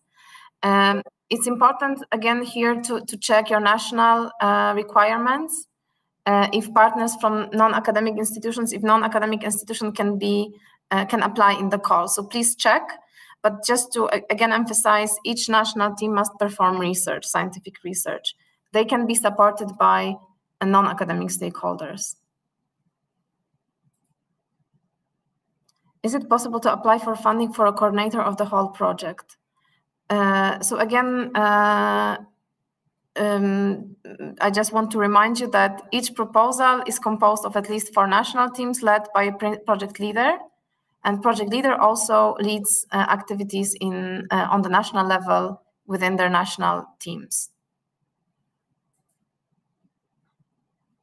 It's important, again, here to check your national requirements. If partners from non-academic institutions, if non-academic institution can apply in the call. So please check. But just to, again, emphasize, each national team must perform research, scientific research. They can be supported by non-academic stakeholders. Is it possible to apply for funding for a coordinator of the whole project? So again, I just want to remind you that each proposal is composed of at least 4 national teams led by a project leader, and project leader also leads activities on the national level within their national teams.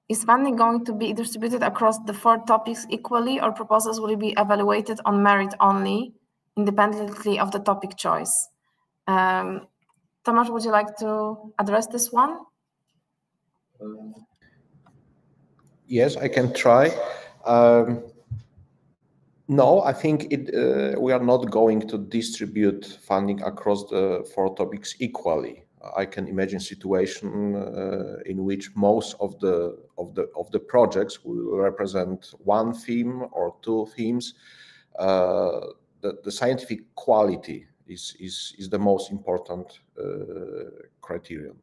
Is funding going to be distributed across the 4 topics equally, or proposals will be evaluated on merit only, independently of the topic choice? Tomasz, would you like to address this one? Yes, I can try. No, I think we are not going to distribute funding across the 4 topics equally. I can imagine a situation in which most of the projects will represent 1 theme or 2 themes. The scientific quality is the most important criterion.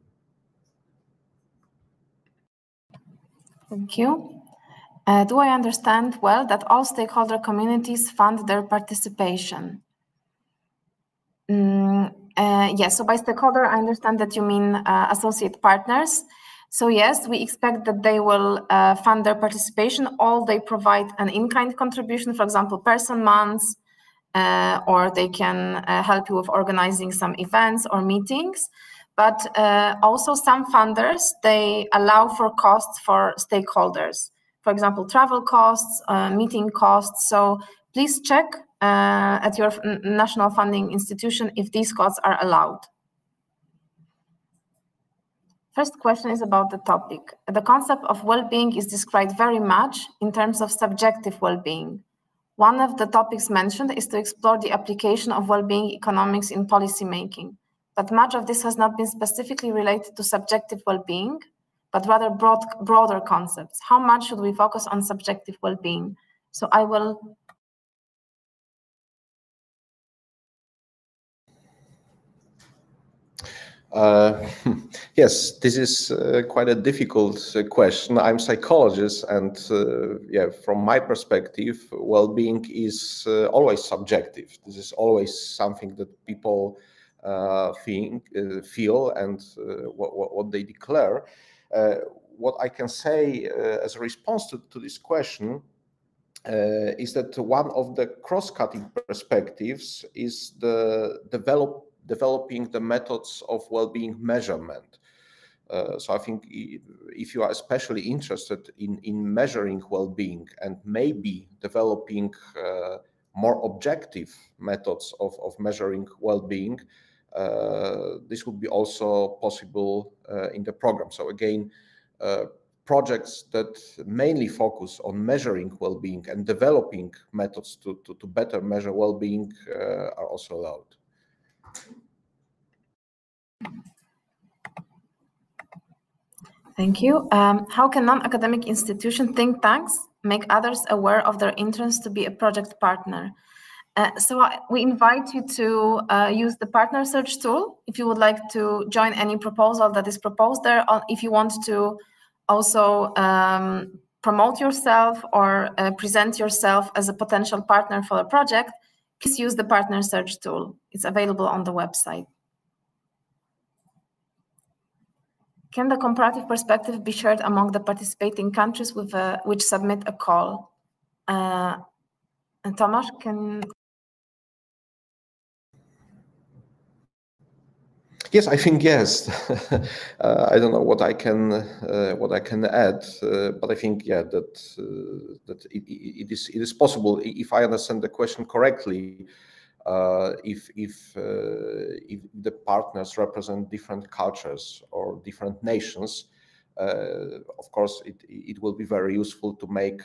Thank you. Do I understand well that all stakeholder communities fund their participation? Yes, so by stakeholder, I understand that you mean associate partners. So yes, we expect that they will fund their participation, or they provide an in-kind contribution, for example, person months, or they can help you with organizing some events or meetings. But also some funders, they allow for costs for stakeholders. For example, travel costs, meeting costs. So please check at your national funding institution if these costs are allowed. First question is about the topic. The concept of well-being is described very much in terms of subjective well-being. One of the topics mentioned is to explore the application of well-being economics in policymaking, but much of this has not been specifically related to subjective well-being, but rather broader concepts. How much should we focus on subjective well-being? So I will... Yes, this is quite a difficult question. I'm a psychologist, and yeah, from my perspective, well-being is always subjective. This is always something that people feel, and what they declare. What I can say as a response to this question is that one of the cross-cutting perspectives is the developing the methods of well-being measurement. So I think if you are especially interested in measuring well-being and maybe developing more objective methods of measuring well-being, this would be also possible in the program. So again, projects that mainly focus on measuring well-being and developing methods to better measure well-being are also allowed. Thank you. How can non-academic institution think tanks make others aware of their interest to be a project partner? So we invite you to use the partner search tool if you would like to join any proposal that is proposed there. If you want to also promote yourself or present yourself as a potential partner for a project, please use the partner search tool. It's available on the website. Can the comparative perspective be shared among the participating countries with which submit a call? And Tomasz, can... Yes, I think yes. I don't know what I can add, but I think that it is possible, if I understand the question correctly. If the partners represent different cultures or different nations, of course, it will be very useful to make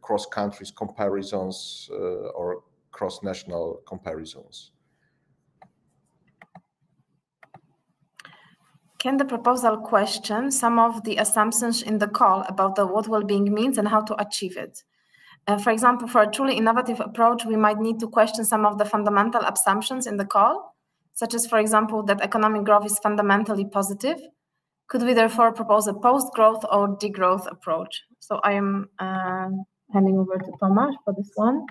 cross-countries comparisons or cross-national comparisons. Can the proposal question some of the assumptions in the call about what well-being means and how to achieve it? For example, for a truly innovative approach, we might need to question some of the fundamental assumptions in the call, such as, for example, that economic growth is fundamentally positive. Could we therefore propose a post-growth or degrowth approach? So I am handing over to Tomasz for this one.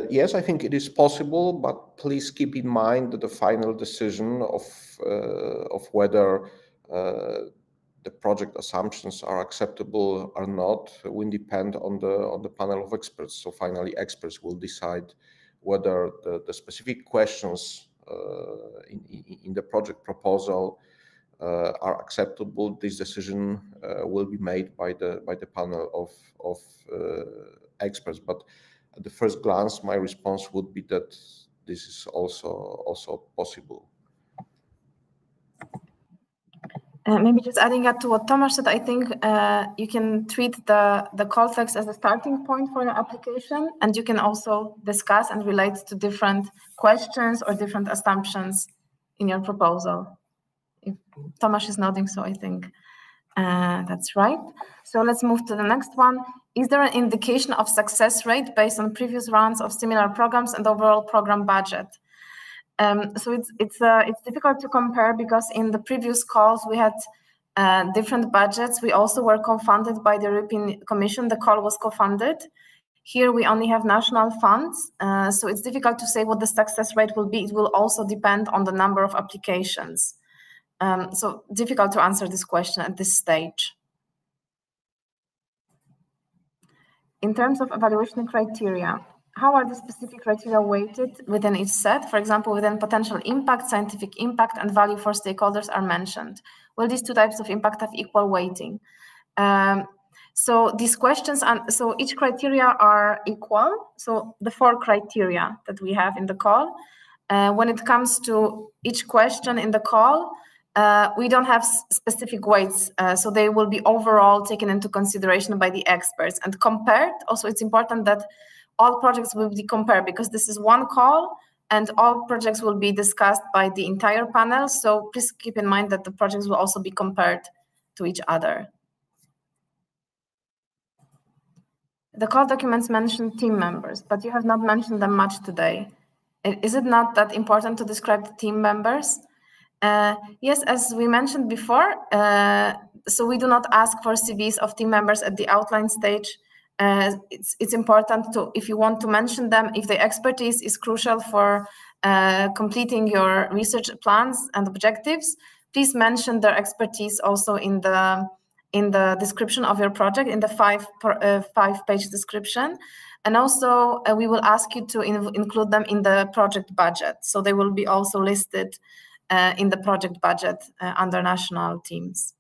Yes, I think it is possible, but please keep in mind that the final decision of whether the project assumptions are acceptable or not will depend on the panel of experts. So finally, experts will decide whether the specific questions in the project proposal are acceptable. This decision will be made by the panel of experts. But at the first glance, my response would be that this is also possible. Maybe just adding up to what Tomasz said, I think you can treat the call text as a starting point for your application, and you can also discuss and relate to different questions or different assumptions in your proposal. If Tomasz is nodding, so I think that's right. So let's move to the next one. Is there an indication of success rate based on previous rounds of similar programs and overall program budget? So it's difficult to compare because in the previous calls we had different budgets. We also were co-funded by the European Commission. The call was co-funded. Here we only have national funds, so it's difficult to say what the success rate will be. It will also depend on the number of applications. So difficult to answer this question at this stage. In terms of evaluation criteria, how are the specific criteria weighted within each set? For example, within potential impact, scientific impact, and value for stakeholders are mentioned. Will these two types of impact have equal weighting? So these questions, so each criteria are equal. So the 4 criteria that we have in the call, when it comes to each question in the call, we don't have specific weights, so they will be overall taken into consideration by the experts and compared. Also, it's important that all projects will be compared because this is one call and all projects will be discussed by the entire panel. So please keep in mind that the projects will also be compared to each other. The call documents mention team members, but you have not mentioned them much today. Is it not that important to describe the team members? Yes, as we mentioned before, so we do not ask for CVs of team members at the outline stage. It's important to, if you want to mention them, if the expertise is crucial for completing your research plans and objectives, please mention their expertise also in the description of your project, in the five-page description. And also, we will ask you to include them in the project budget. So they will be also listed in the project budget under national teams.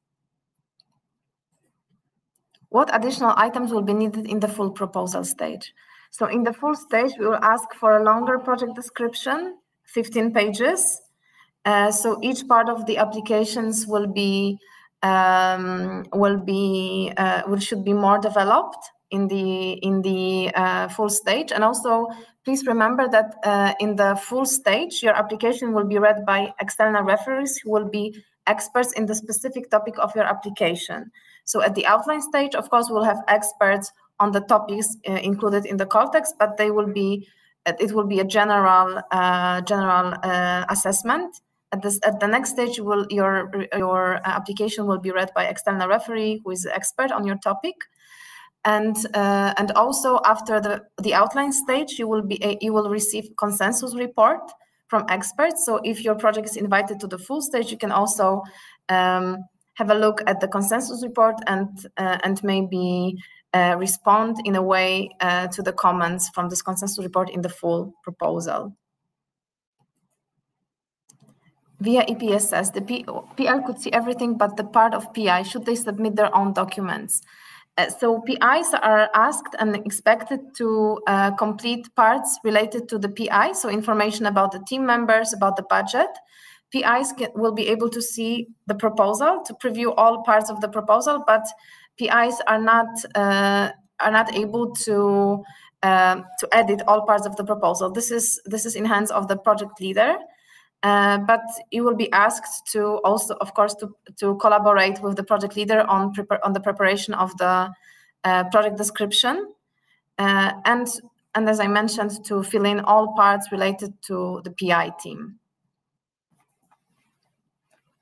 What additional items will be needed in the full proposal stage? So in the full stage, we will ask for a longer project description, 15 pages. So each part of the applications should be more developed in the full stage. And also, please remember that in the full stage, your application will be read by external referees who will be experts in the specific topic of your application. So at the outline stage, of course, we'll have experts on the topics included in the call text, but it will be a general assessment. At the next stage, your application will be read by external referee who is an expert on your topic, and also after the outline stage, you will receive consensus report from experts. So if your project is invited to the full stage, you can also have a look at the consensus report and maybe respond in a way to the comments from this consensus report in the full proposal. Via EPSS, the PL could see everything but the part of PI. Should they submit their own documents? So PIs are asked and expected to complete parts related to the PI, so information about the team members, about the budget. PIs will be able to see the proposal, to preview all parts of the proposal, but PIs are not able to edit all parts of the proposal. This is in hands of the project leader. But you will be asked to also, of course, to collaborate with the project leader on the preparation of the project description, and as I mentioned, to fill in all parts related to the PI team.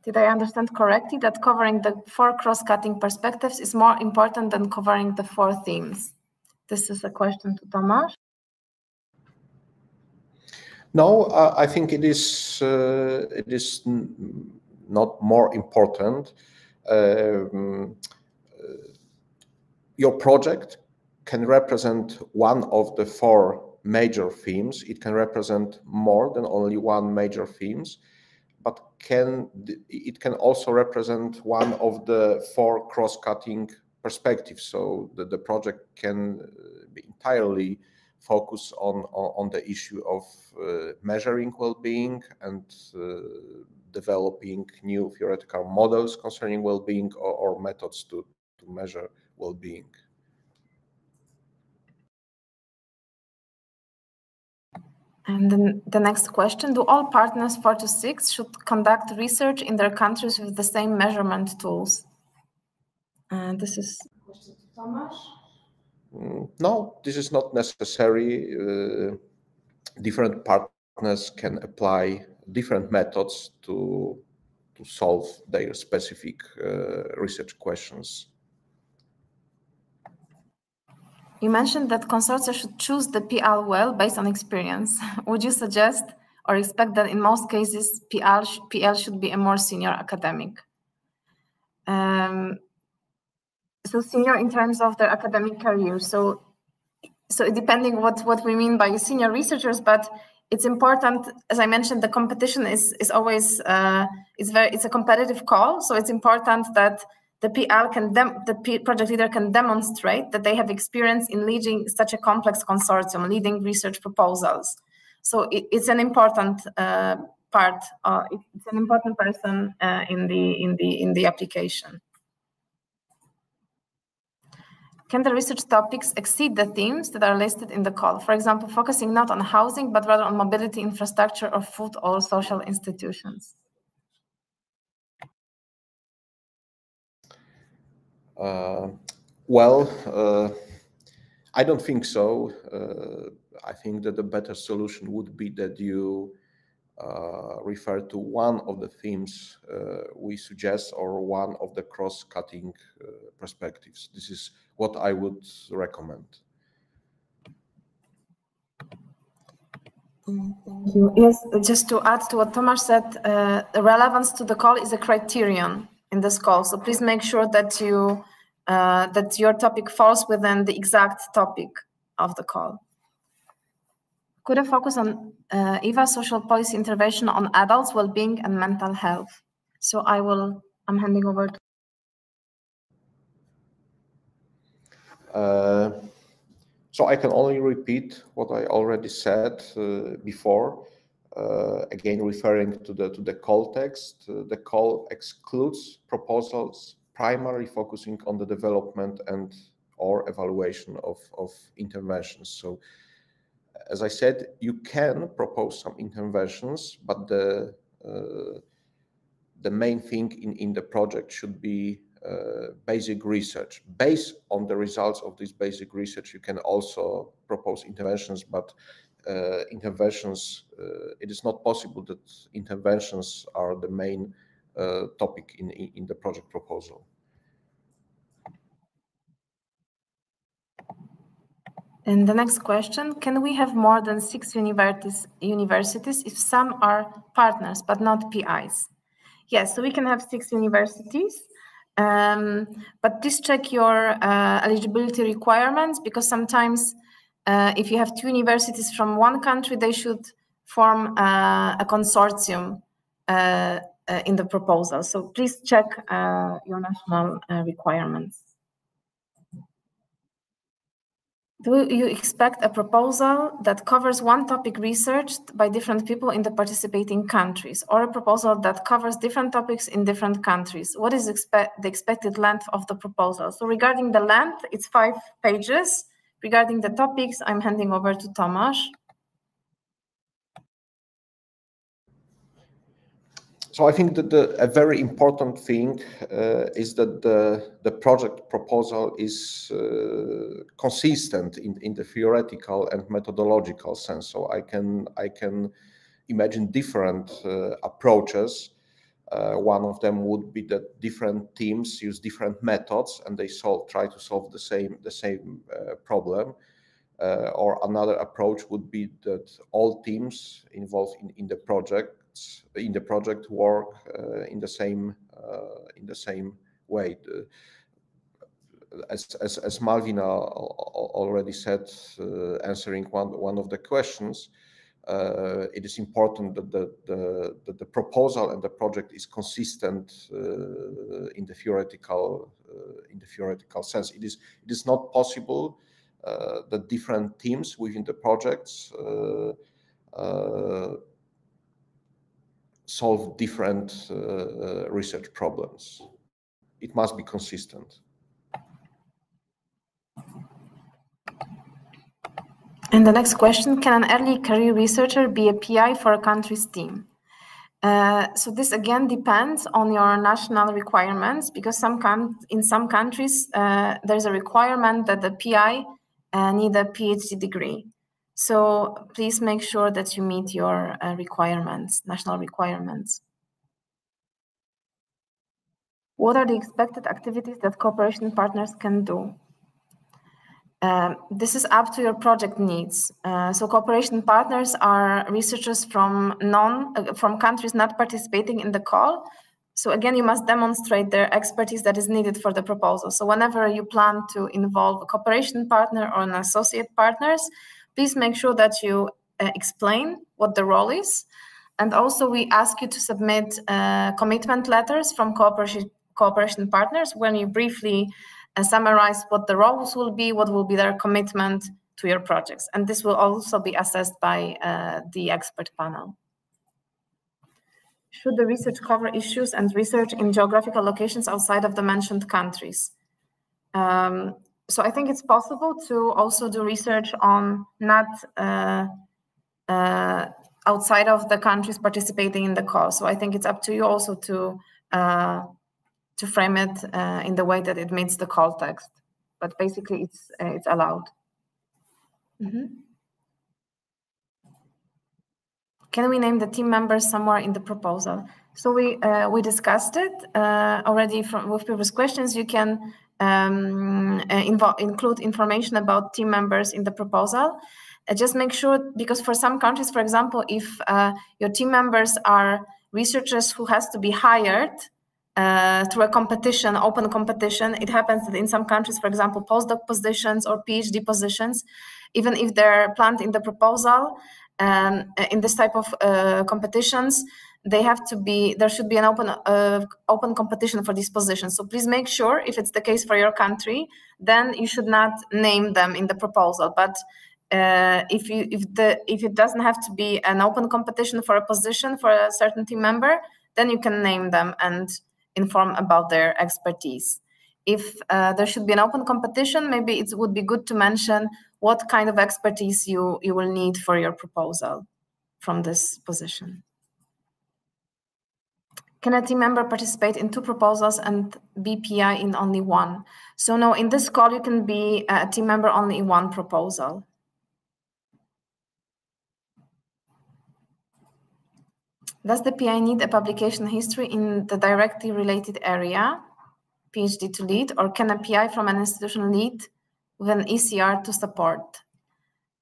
Did I understand correctly that covering the 4 cross-cutting perspectives is more important than covering the 4 themes? This is a question to Tomasz. No, I think it is not more important. Your project can represent one of the 4 major themes. It can represent more than only one major themes, but it can also represent one of the 4 cross-cutting perspectives. So the project can be entirely focus on the issue of measuring well-being and developing new theoretical models concerning well-being or methods to measure well-being. And then the next question, do all partners 4 to 6 should conduct research in their countries with the same measurement tools? This is a question to Tomasz. No, this is not necessary. Different partners can apply different methods to solve their specific research questions. You mentioned that consortia should choose the PL well based on experience. Would you suggest or expect that in most cases PL should be a more senior academic? So senior in terms of their academic career. So depending what we mean by senior researchers, but it's important, as I mentioned, the competition is always it's a competitive call. So it's important that the PL the project leader can demonstrate that they have experience in leading such a complex consortium, leading research proposals. So it's an important part. It's an important person in the application. Can the research topics exceed the themes that are listed in the call? For example, focusing not on housing, but rather on mobility, infrastructure, or food or social institutions? I don't think so. I think that the better solution would be that you refer to one of the themes we suggest or one of the cross-cutting perspectives. This is what I would recommend. Thank you. Yes, just to add to what Tomasz said, the relevance to the call is a criterion in this call. So please make sure that your topic falls within the exact topic of the call. Could I focus on EVA social policy intervention on adults' well-being and mental health? So I'm handing over to. So I can only repeat what I already said before. Again, referring to the call text, the call excludes proposals primarily focusing on the development and or evaluation of interventions. So, as I said, you can propose some interventions, but the main thing in the project should be basic research. Based on the results of this basic research, you can also propose interventions, but interventions, it is not possible that interventions are the main topic in the project proposal. And the next question, can we have more than 6 universities if some are partners but not PIs? Yes, so we can have 6 universities, but please check your eligibility requirements, because sometimes if you have 2 universities from one country, they should form a consortium in the proposal. So please check your national requirements. Do you expect a proposal that covers one topic researched by different people in the participating countries, or a proposal that covers different topics in different countries? What is the expected length of the proposal? So regarding the length, it's 5 pages. Regarding the topics, I'm handing over to Tomasz. So I think that a very important thing is that the project proposal is consistent in the theoretical and methodological sense. So I can imagine different approaches. One of them would be that different teams use different methods and they try to solve the same problem. Or another approach would be that all teams involved in the project work in the same way. As Malvina already said, answering one of the questions, it is important that the proposal and the project is consistent in the theoretical sense. It is not possible that different teams within the projects solve different research problems. It must be consistent. And the next question, can an early career researcher be a PI for a country's team? So this again depends on your national requirements, because in some countries there's a requirement that the PI need a PhD degree. So please make sure that you meet your requirements, national requirements. What are the expected activities that cooperation partners can do? This is up to your project needs. So cooperation partners are researchers from countries not participating in the call. So again, you must demonstrate their expertise that is needed for the proposal. So whenever you plan to involve a cooperation partner or an associate partners, please make sure that you explain what the role is. And also we ask you to submit commitment letters from cooperation partners when you briefly summarize what the roles will be, what will be their commitment to your projects. And this will also be assessed by the expert panel. Should the research cover issues and research in geographical locations outside of the mentioned countries? So I think it's possible to also do research on not outside of the countries participating in the call. So I think it's up to you also to frame it in the way that it meets the call text. But basically, it's allowed. Mm-hmm. Can we name the team members somewhere in the proposal? So we discussed it already with previous questions. You can include information about team members in the proposal. Just make sure, because for some countries, for example, if your team members are researchers who has to be hired through a competition, open competition, it happens that in some countries, for example, postdoc positions or PhD positions, even if they're planned in the proposal, in this type of competitions, there should be an open competition for these positions. So please make sure, if it's the case for your country, then you should not name them in the proposal. But if it doesn't have to be an open competition for a position for a certain team member, then you can name them and inform about their expertise. If there should be an open competition, maybe it would be good to mention what kind of expertise you will need for your proposal from this position. Can a team member participate in 2 proposals and be PI in only one? So no, in this call, you can be a team member only in 1 proposal. Does the PI need a publication history in the directly related area, PhD to lead, or can a PI from an institution lead with an ECR to support?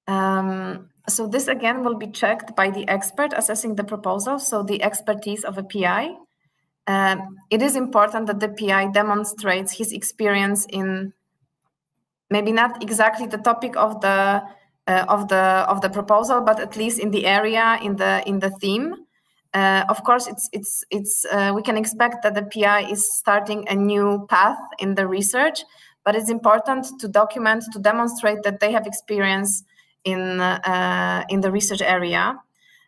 So this again will be checked by the expert assessing the proposal, so the expertise of a PI. It is important that the PI demonstrates his experience in maybe not exactly the topic of the proposal, but at least in the area, in the theme. Of course, we can expect that the PI is starting a new path in the research, but it's important to document, to demonstrate that they have experience in the research area.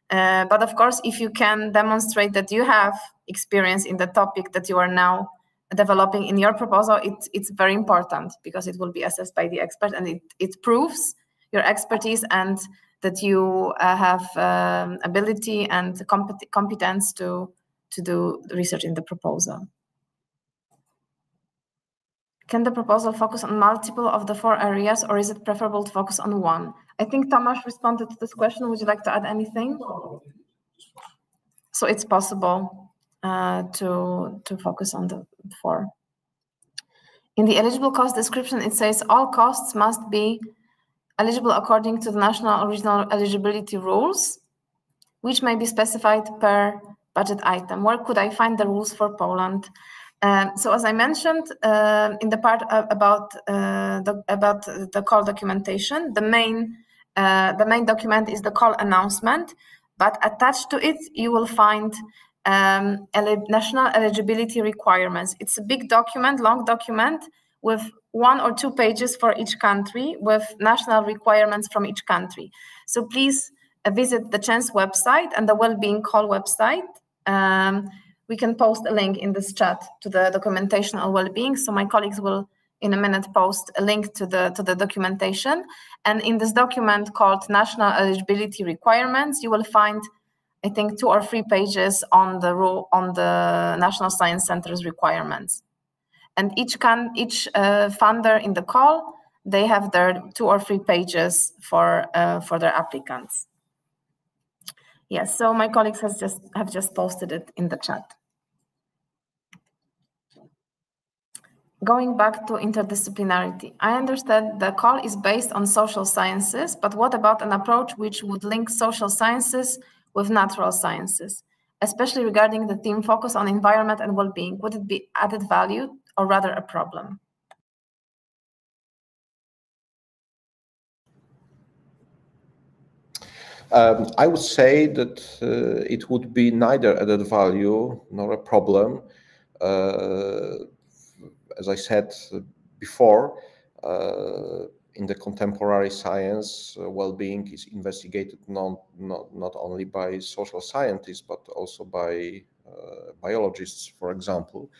But of course, if you can demonstrate that you have experience in the topic that you are now developing in your proposal, it's very important, because it will be assessed by the expert, and it proves your expertise and that you have ability and competence to do research in the proposal. Can the proposal focus on multiple of the 4 areas, or is it preferable to focus on one? I think Tomasz responded to this question. Would you like to add anything? So it's possible to focus on the 4. In the eligible cost description, it says all costs must be eligible according to the national original eligibility rules, which may be specified per budget item. Where could I find the rules for Poland? So as I mentioned in the part about the call documentation, the main document is the call announcement, but attached to it you will find national eligibility requirements. It's a big document, long document, with 1 or 2 pages for each country, with national requirements from each country. So please visit the CHANSE website and the Wellbeing Call website. We can post a link in this chat to the documentation on well-being. So my colleagues will in a minute post a link to the documentation. And in this document called National Eligibility Requirements, you will find, I think, 2 or 3 pages on the National Science Center's requirements. And each funder in the call, they have their 2 or 3 pages for their applicants. Yes, so my colleagues have just posted it in the chat. Going back to interdisciplinarity, I understand the call is based on social sciences, but what about an approach which would link social sciences with natural sciences, especially regarding the theme focus on environment and well-being? Would it be added value or rather a problem? I would say that it would be neither added value nor a problem. As I said before, in the contemporary science, well-being is investigated not only by social scientists, but also by biologists, for example.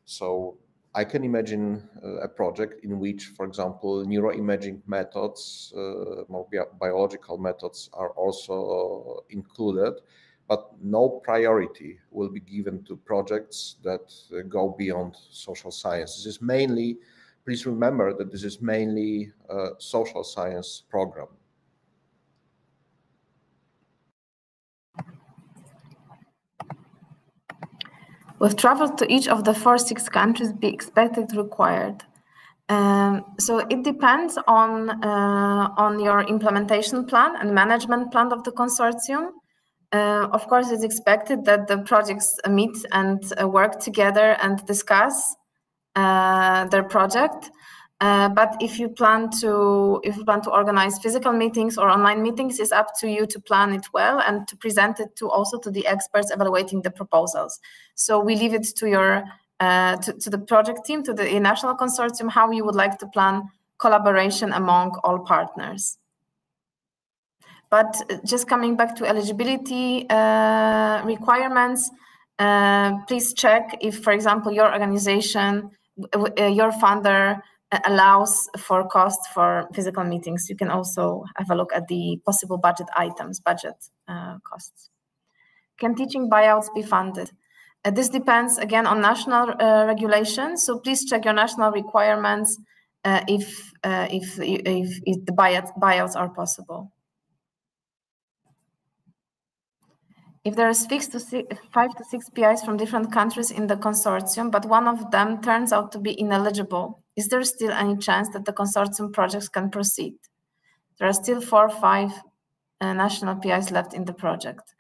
So I can imagine a project in which, for example, neuroimaging methods, more biological methods are also included, but no priority will be given to projects that go beyond social science. This is mainly, please remember that this is mainly a social science program. With travel to each of the 6 countries be expected required? So it depends on your implementation plan and management plan of the consortium. Of course, it's expected that the projects meet and work together and discuss their project. But if you plan to organize physical meetings or online meetings, it's up to you to plan it well and to present it also to the experts evaluating the proposals. So we leave it to your to the project team, to the national consortium, how you would like to plan collaboration among all partners. But just coming back to eligibility requirements, please check if, for example, your organization, your funder allows for cost for physical meetings. You can also have a look at the possible budget items, budget costs. Can teaching buyouts be funded? This depends again on national regulations. So please check your national requirements if the buyouts are possible. If there is 5 to 6 PIs from different countries in the consortium, but one of them turns out to be ineligible, is there still any chance that the consortium projects can proceed? There are still 4 or 5 national PIs left in the project.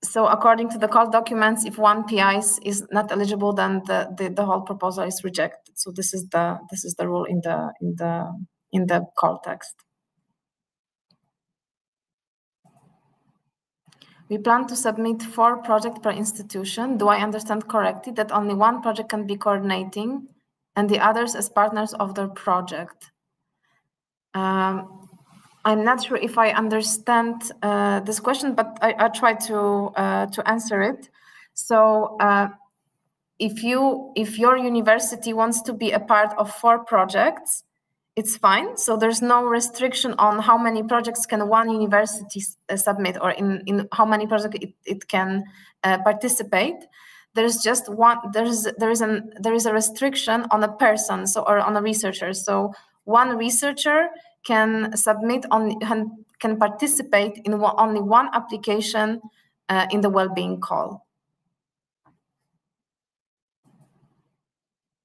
So according to the call documents, if one PI is not eligible, then the whole proposal is rejected. So this is the rule in the call text. We plan to submit 4 projects per institution. Do I understand correctly that only one project can be coordinating and the others as partners of their project? I'm not sure if I understand this question, but I try to answer it. So if your university wants to be a part of 4 projects, it's fine. So there's no restriction on how many projects can one university submit, or in how many projects it can participate. There's just one. There is a restriction on a person, or on a researcher. So one researcher can submit can participate in only one application in the well-being call.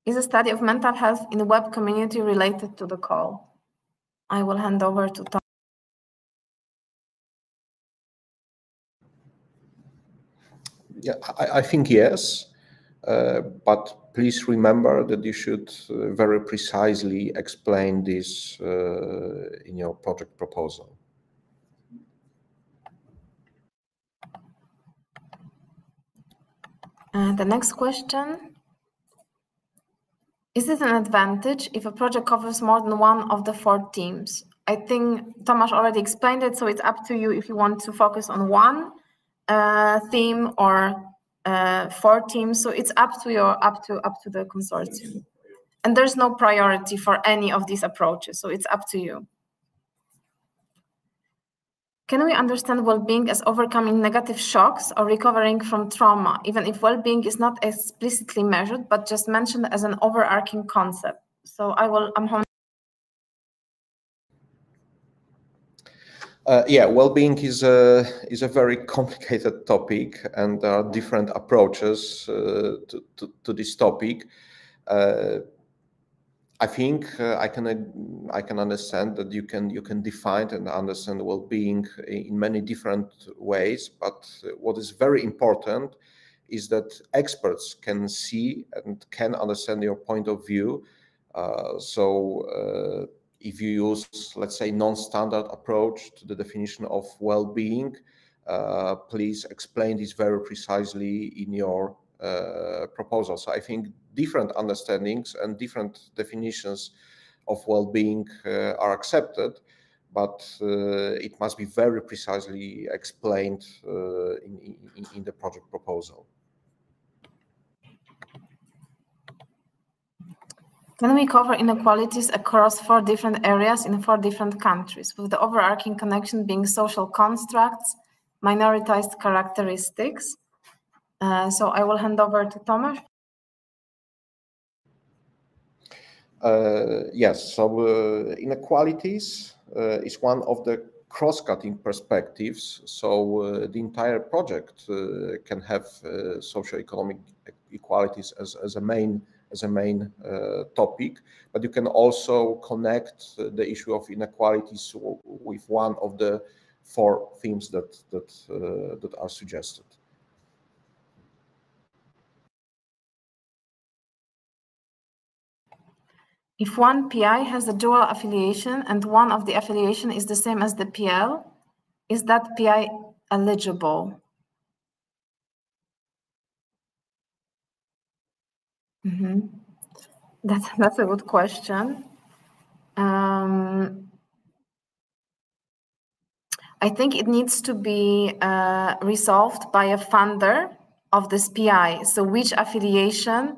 Is a study of mental health in the web community related to the call? I will hand over to Tom. Yeah, I think yes, but please remember that you should very precisely explain this in your project proposal. The next question. Is it an advantage if a project covers more than one of the 4 themes? I think Tomasz already explained it, so it's up to you if you want to focus on one theme or 4 themes. So it's up to the consortium, and there's no priority for any of these approaches. So it's up to you. Can we understand well-being as overcoming negative shocks or recovering from trauma, even if well-being is not explicitly measured, but just mentioned as an overarching concept? So yeah, well-being is a very complicated topic, and there are different approaches to this topic. I think I can understand that you can define and understand well-being in many different ways, but what is very important is that experts can see and can understand your point of view. So if you use, let's say, non-standard approach to the definition of well-being, please explain this very precisely in your proposal. So I think different understandings and different definitions of well-being are accepted, but it must be very precisely explained in the project proposal. Can we cover inequalities across 4 different areas in 4 different countries, with the overarching connection being social constructs, minoritized characteristics? So I will hand over to Tomasz. Yes, so inequalities is one of the cross-cutting perspectives. So the entire project can have socioeconomic equalities as a main topic, but you can also connect the issue of inequalities with one of the 4 themes that are suggested. If one PI has a dual affiliation and one of the affiliation is the same as the PL, is that PI eligible? That's a good question. I think it needs to be resolved by a funder of this PI. So which affiliation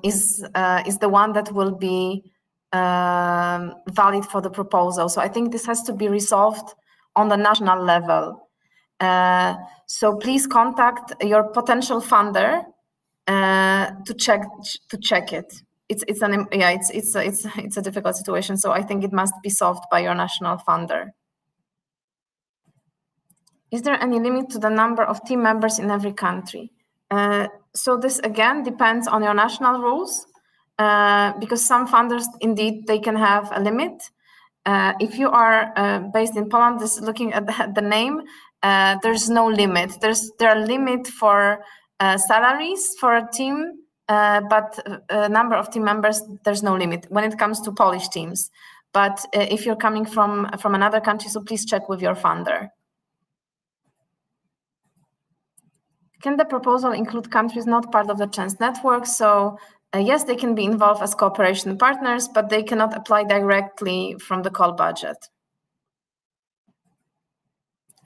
is the one that will be valid for the proposal? So I think this has to be resolved on the national level. So please contact your potential funder to check it. It's a difficult situation. So I think it must be solved by your national funder. Is there any limit to the number of team members in every country? So this again depends on your national rules, because some funders indeed they can have a limit. If you are based in Poland, just looking at the name, there's no limit. There are limit for salaries for a team, but number of team members, there's no limit when it comes to Polish teams. But if you're coming from another country, so please check with your funder. Can the proposal include countries not part of the CHANSE network? So yes, they can be involved as cooperation partners, but they cannot apply directly from the call budget.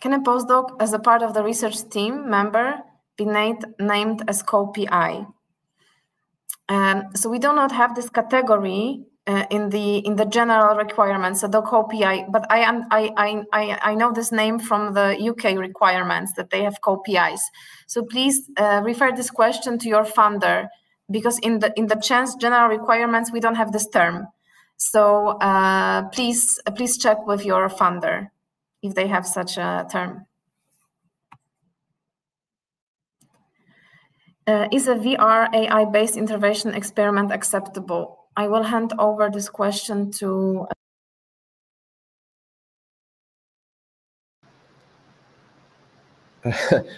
Can a postdoc as a part of the research team member be named as co-PI? So we do not have this category in the general requirements, so the co-PI, but I know this name from the UK requirements that they have co-PIs. So please refer this question to your funder, because in the CHANSE general requirements we don't have this term. So please check with your funder if they have such a term. Is a VR AI-based intervention experiment acceptable? I will hand over this question to...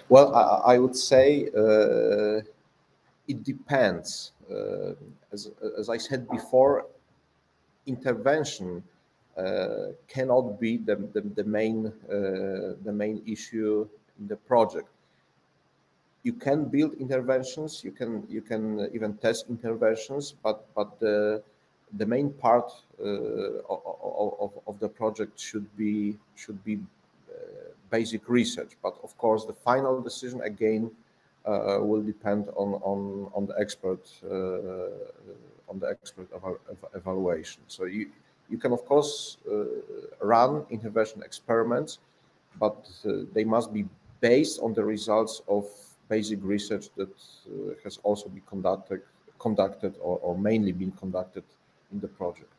Well, I would say it depends. As I said before, intervention cannot be the main issue in the project. You can build interventions, you can even test interventions, but the main part of the project should be basic research. But of course, the final decision again will depend on the expert evaluation. So you can of course run intervention experiments, but they must be based on the results of basic research that has also been conducted or mainly been conducted in the project.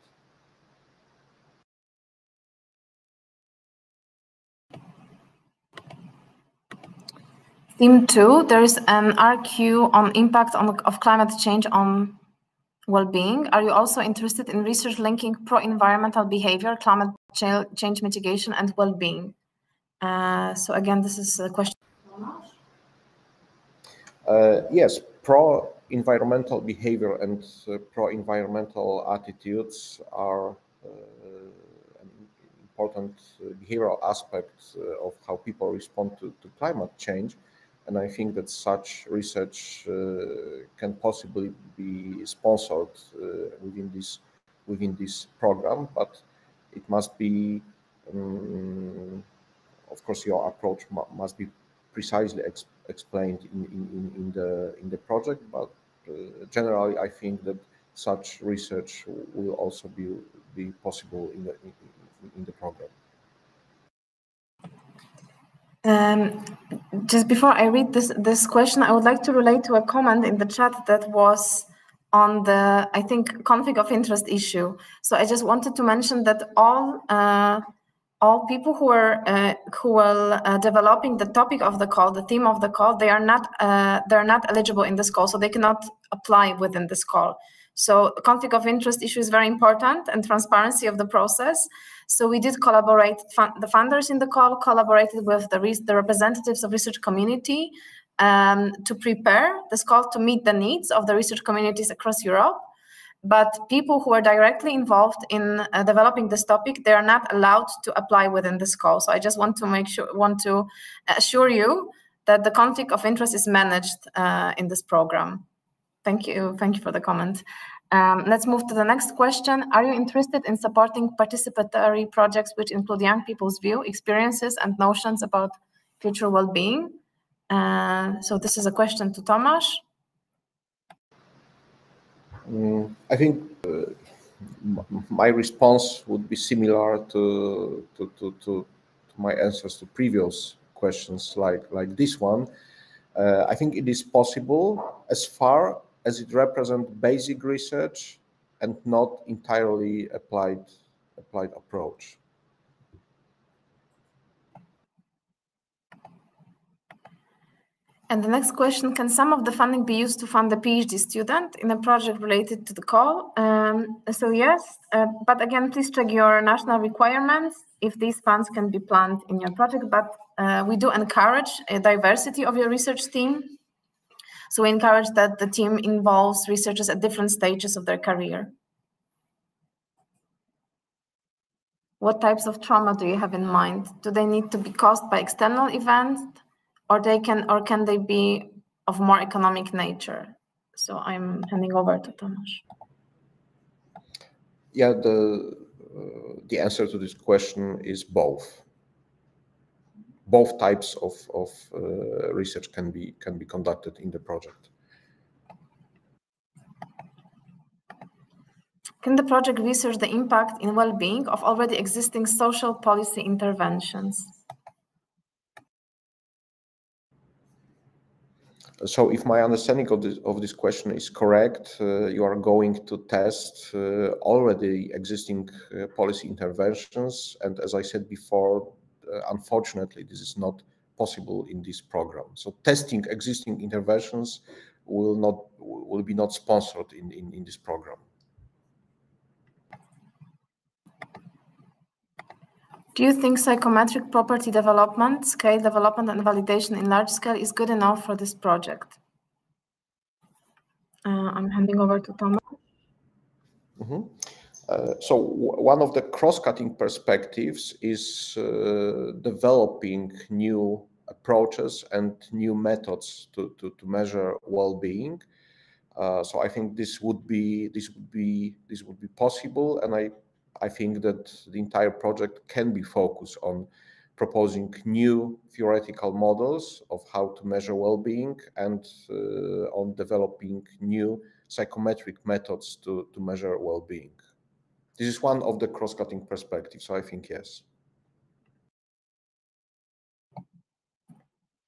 Theme 2, there is an RQ on impact of climate change on well-being. Are you also interested in research linking pro-environmental behavior, climate change mitigation, and well-being? So again, this is a question. Yes, pro-environmental behavior and pro-environmental attitudes are an important behavioral aspect of how people respond to climate change. And I think that such research can possibly be sponsored within this program, but it must be, of course, your approach must be precisely explained in the project. But generally, I think that such research will also be possible in the program. Just before I read this question, I would like to relate to a comment in the chat that was on the, I think, conflict of interest issue. So I just wanted to mention that all people who are developing the topic of the call, the theme of the call, they're not eligible in this call, so they cannot apply within this call. So conflict of interest issue is very important, and transparency of the process. So we did collaborate, the funders in the call collaborated with the representatives of research community to prepare this call to meet the needs of the research communities across Europe. but people who are directly involved in developing this topic, they are not allowed to apply within this call. So I just want to assure you that the conflict of interest is managed in this program. Thank you for the comment. Let's move to the next question. Are you interested in supporting participatory projects which include young people's view, experiences, and notions about future well-being? So this is a question to Tomasz. I think my response would be similar to my answers to previous questions like this one. I think it is possible as far as it represents basic research and not entirely applied approach. And the next question, can some of the funding be used to fund a PhD student in a project related to the call? So yes, but again, please check your national requirements if these funds can be planned in your project. But we do encourage a diversity of your research team. So we encourage that the team involves researchers at different stages of their career. What types of trauma do you have in mind? Do they need to be caused by external events? Or can they be of more economic nature? So I'm handing over to Tomasz. Yeah, the answer to this question is both. Both types of research can be conducted in the project. Can the project research the impact in well-being of already existing social policy interventions? So if my understanding of this question is correct, you are going to test already existing policy interventions. And as I said before, unfortunately, this is not possible in this program. So testing existing interventions will be not sponsored in this program. Do you think psychometric property development, scale development, and validation in large scale is good enough for this project? I'm handing over to Tomasz. Mm-hmm. So one of the cross-cutting perspectives is developing new approaches and new methods to measure well-being. So I think this would be possible, and I think that the entire project can be focused on proposing new theoretical models of how to measure well-being and on developing new psychometric methods to measure well-being. This is one of the cross-cutting perspectives, so I think yes.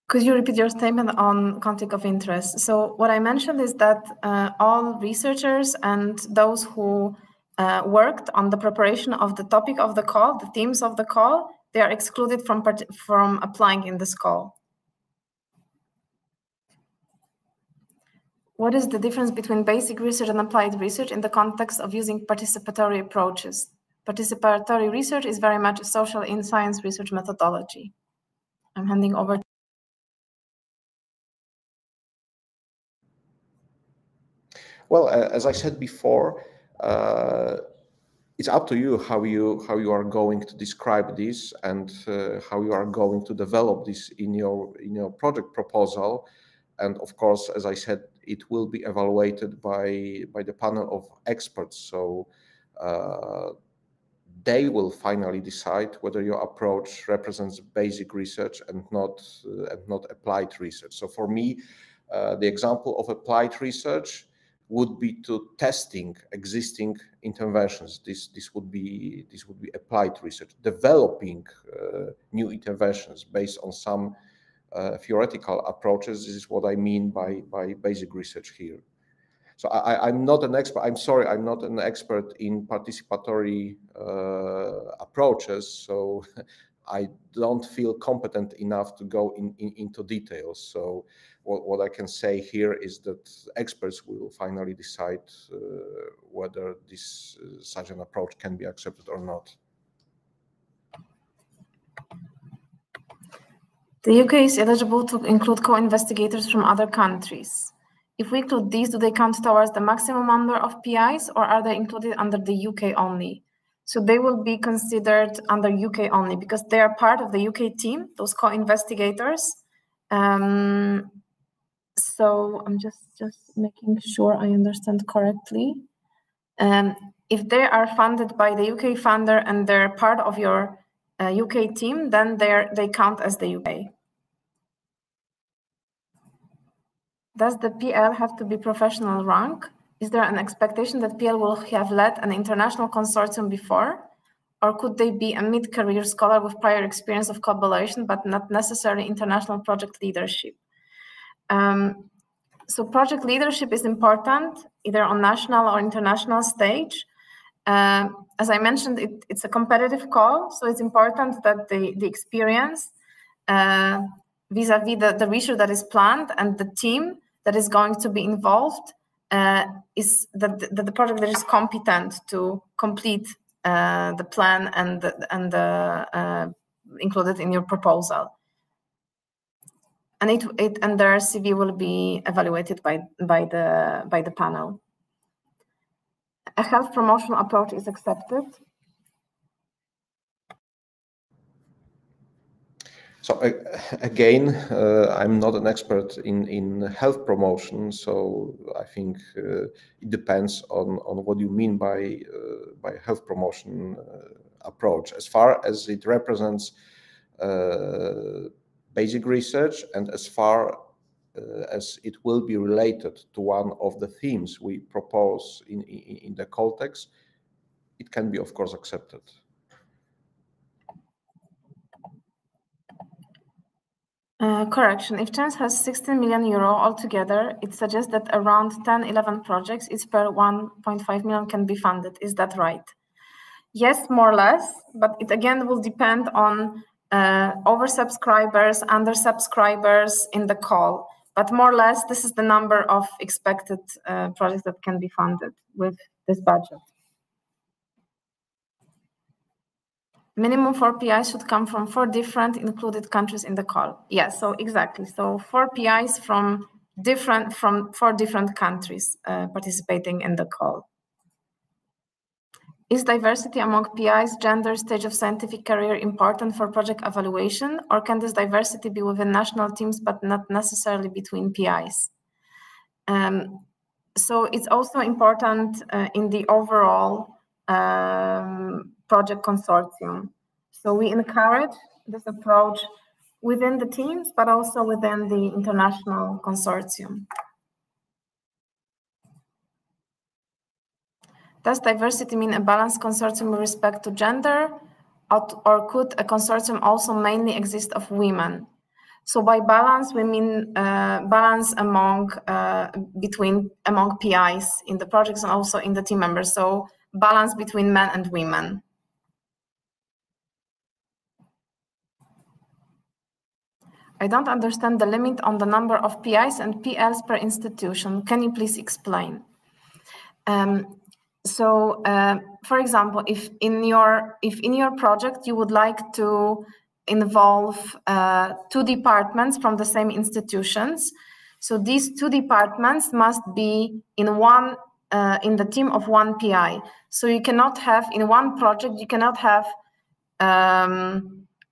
Could you repeat your statement on conflict of interest? So what I mentioned is that all researchers and those who worked on the preparation of the topic of the call, the themes of the call, they are excluded from applying in this call. What is the difference between basic research and applied research in the context of using participatory approaches? Participatory research is very much a social in science research methodology. I'm handing over. Well, as I said before, it's up to you how you are going to describe this and how you are going to develop this in your project proposal. And of course, as I said, it will be evaluated by the panel of experts. So they will finally decide whether your approach represents basic research and not applied research. So for me, the example of applied research would be to testing existing interventions. This would be applied research, developing new interventions based on some theoretical approaches. This is what I mean by basic research here. So I'm not an expert. I'm sorry, I'm not an expert in participatory approaches. So I don't feel competent enough to go into details. So what I can say here is that experts will finally decide whether such an approach can be accepted or not. The UK is eligible to include co-investigators from other countries. If we include these, do they count towards the maximum number of PIs, or are they included under the UK only? So they will be considered under UK only because they are part of the UK team, those co-investigators. So I'm just making sure I understand correctly. If they are funded by the UK funder and they're part of your UK team, then they count as the UK. Does the PL have to be professional rank? Is there an expectation that PL will have led an international consortium before? Or could they be a mid-career scholar with prior experience of collaboration, but not necessarily international project leadership? So project leadership is important, either on national or international stage. As I mentioned, it's a competitive call, so it's important that the experience vis-a-vis the research that is planned and the team that is going to be involved is that the project that is competent to complete the plan and included in your proposal. And and their CV will be evaluated by the panel. A health promotional approach is accepted. So again, I'm not an expert in health promotion, so I think it depends on what you mean by health promotion approach. As far as it represents basic research, and as far as it will be related to one of the themes we propose in the call text, it can be, of course, accepted. Correction. If CHANSE has 16 million euro altogether, it suggests that around 10-11 projects, each per 1.5 million, can be funded. Is that right? Yes, more or less, but it again will depend on oversubscribers, undersubscribers in the call. But more or less, this is the number of expected projects that can be funded with this budget. Minimum 4 PIs should come from 4 different included countries in the call. Yes, so exactly. So 4 PIs from 4 different countries participating in the call. Is diversity among PIs, gender, stage of scientific career important for project evaluation, or can this diversity be within national teams but not necessarily between PIs? So it's also important in the overall project consortium. So we encourage this approach within the teams, but also within the international consortium. Does diversity mean a balanced consortium with respect to gender, or could a consortium also mainly exist of women? So by balance, we mean balance among PIs in the projects and also in the team members. So balance between men and women. I don't understand the limit on the number of PIs and PLs per institution. Can you please explain? For example, if in your project you would like to involve 2 departments from the same institutions, so these 2 departments must be in the team of 1 PI. So you cannot have in one project, you cannot have,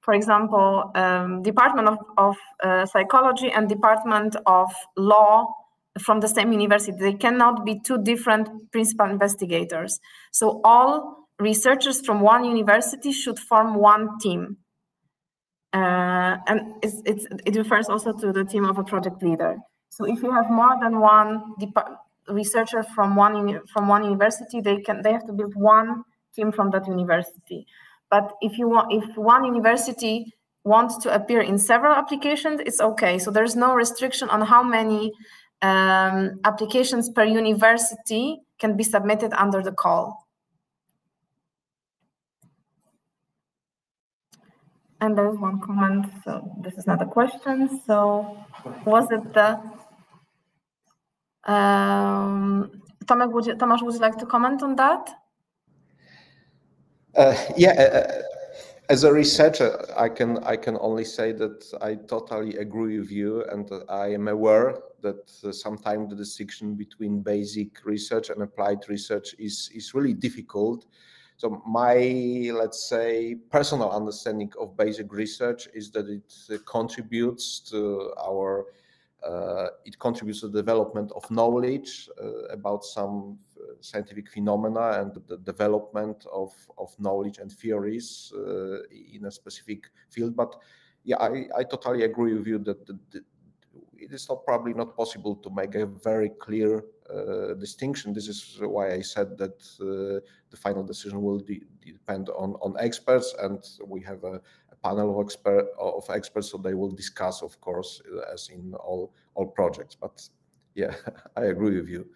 for example, Department of Psychology and Department of Law from the same university. They cannot be 2 different principal investigators. So all researchers from one university should form one team. And it refers also to the team of a project leader. So if you have more than one researcher from one university, they have to build one team from that university. But if one university wants to appear in several applications, it's okay. So there's no restriction on how many applications per university can be submitted under the call. And there's one comment, so this is not a question. So was it the... Tomasz, would you like to comment on that? As a researcher, I can only say that I totally agree with you, and I am aware that sometimes the distinction between basic research and applied research is really difficult. So my, let's say, personal understanding of basic research is that it contributes to our to the development of knowledge about some scientific phenomena and the development of knowledge and theories in a specific field. But yeah, I totally agree with you that it is probably not possible to make a very clear distinction. This is why I said that the final decision will depend on experts, and we have a panel of experts, so they will discuss, of course, as in all projects. But yeah, I agree with you.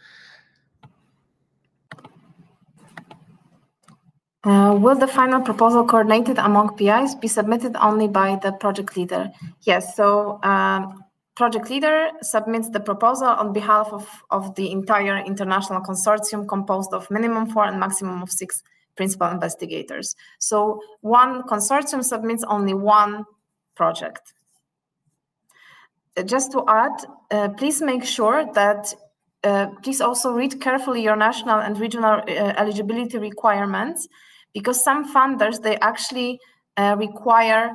Will the final proposal coordinated among PIs be submitted only by the project leader? Yes, so project leader submits the proposal on behalf of the entire international consortium composed of minimum 4 and maximum of 6 principal investigators. So one consortium submits only one project. Just to add, please make sure that please also read carefully your national and regional eligibility requirements, because some funders, they actually require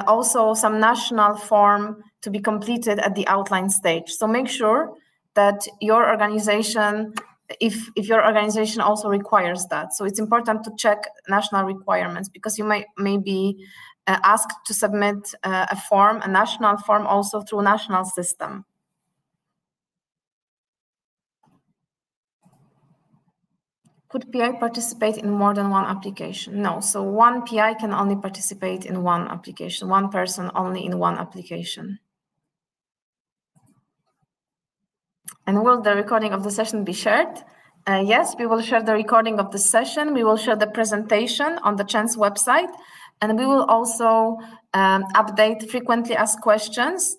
also some national form to be completed at the outline stage. So make sure that your organization, if your organization also requires that. So it's important to check national requirements, because you may be asked to submit a form, a national form, also through a national system. Could PI participate in more than one application? No, so one PI can only participate in one application, one person only in one application. And will the recording of the session be shared? Yes, we will share the recording of the session. We will share the presentation on the CHANSE website, and we will also update frequently asked questions,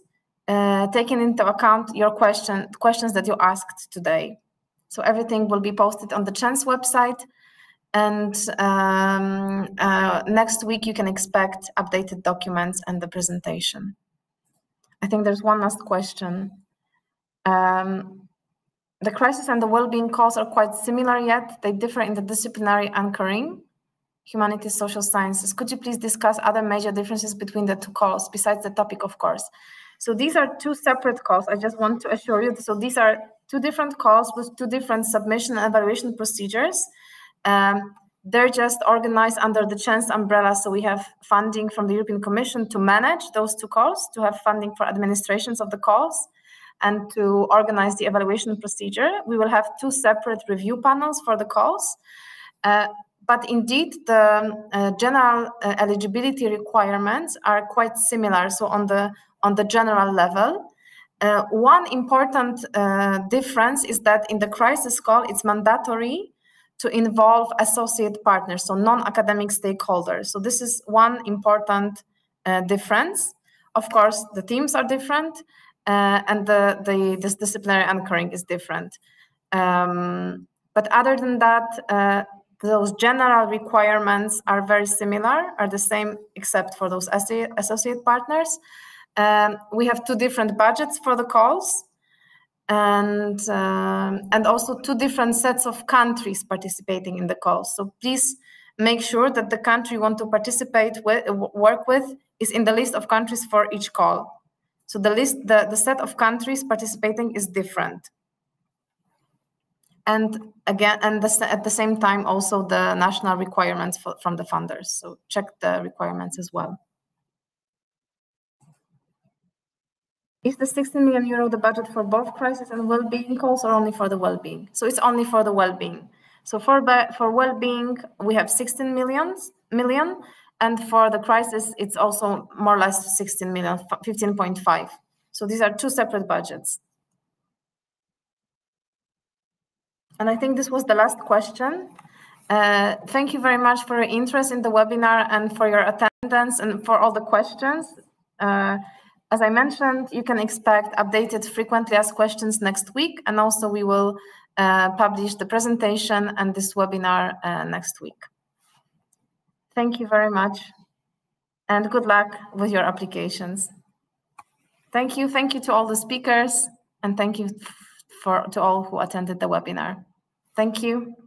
taking into account your questions that you asked today. So everything will be posted on the CHANSE website, and next week you can expect updated documents and the presentation. I think there's one last question. The crisis and the well-being calls are quite similar, yet they differ in the disciplinary anchoring. Humanities, Social Sciences. Could you please discuss other major differences between the two calls besides the topic, of course? So these are two separate calls. I just want to assure you. So these are two different calls with two different submission and evaluation procedures. They're just organized under the CHANSE umbrella. So we have funding from the European Commission to manage those two calls, to have funding for administrations of the calls, and to organize the evaluation procedure. We will have two separate review panels for the calls. But indeed, the general eligibility requirements are quite similar. So on the general level, one important difference is that in the crisis call, it's mandatory to involve associate partners, so non-academic stakeholders. So this is one important difference. Of course, the teams are different, and this disciplinary anchoring is different. But other than that, those general requirements are very similar, are the same except for those associate partners. We have two different budgets for the calls, and also two different sets of countries participating in the calls. So please make sure that the country you want to participate with, work with, is in the list of countries for each call. So the set of countries participating is different. And again, at the same time, also the national requirements from the funders. So check the requirements as well. Is the 16 million euro the budget for both crisis and well-being calls, or only for the well-being? So it's only for the well-being. So for well-being, we have 16 million, and for the crisis, it's also more or less 16 million, 15.5. So these are two separate budgets. And I think this was the last question. Thank you very much for your interest in the webinar and for your attendance and for all the questions. As I mentioned, you can expect updated frequently asked questions next week, and also we will publish the presentation and this webinar next week. Thank you very much, and good luck with your applications. Thank you to all the speakers. And thank you to all who attended the webinar. Thank you.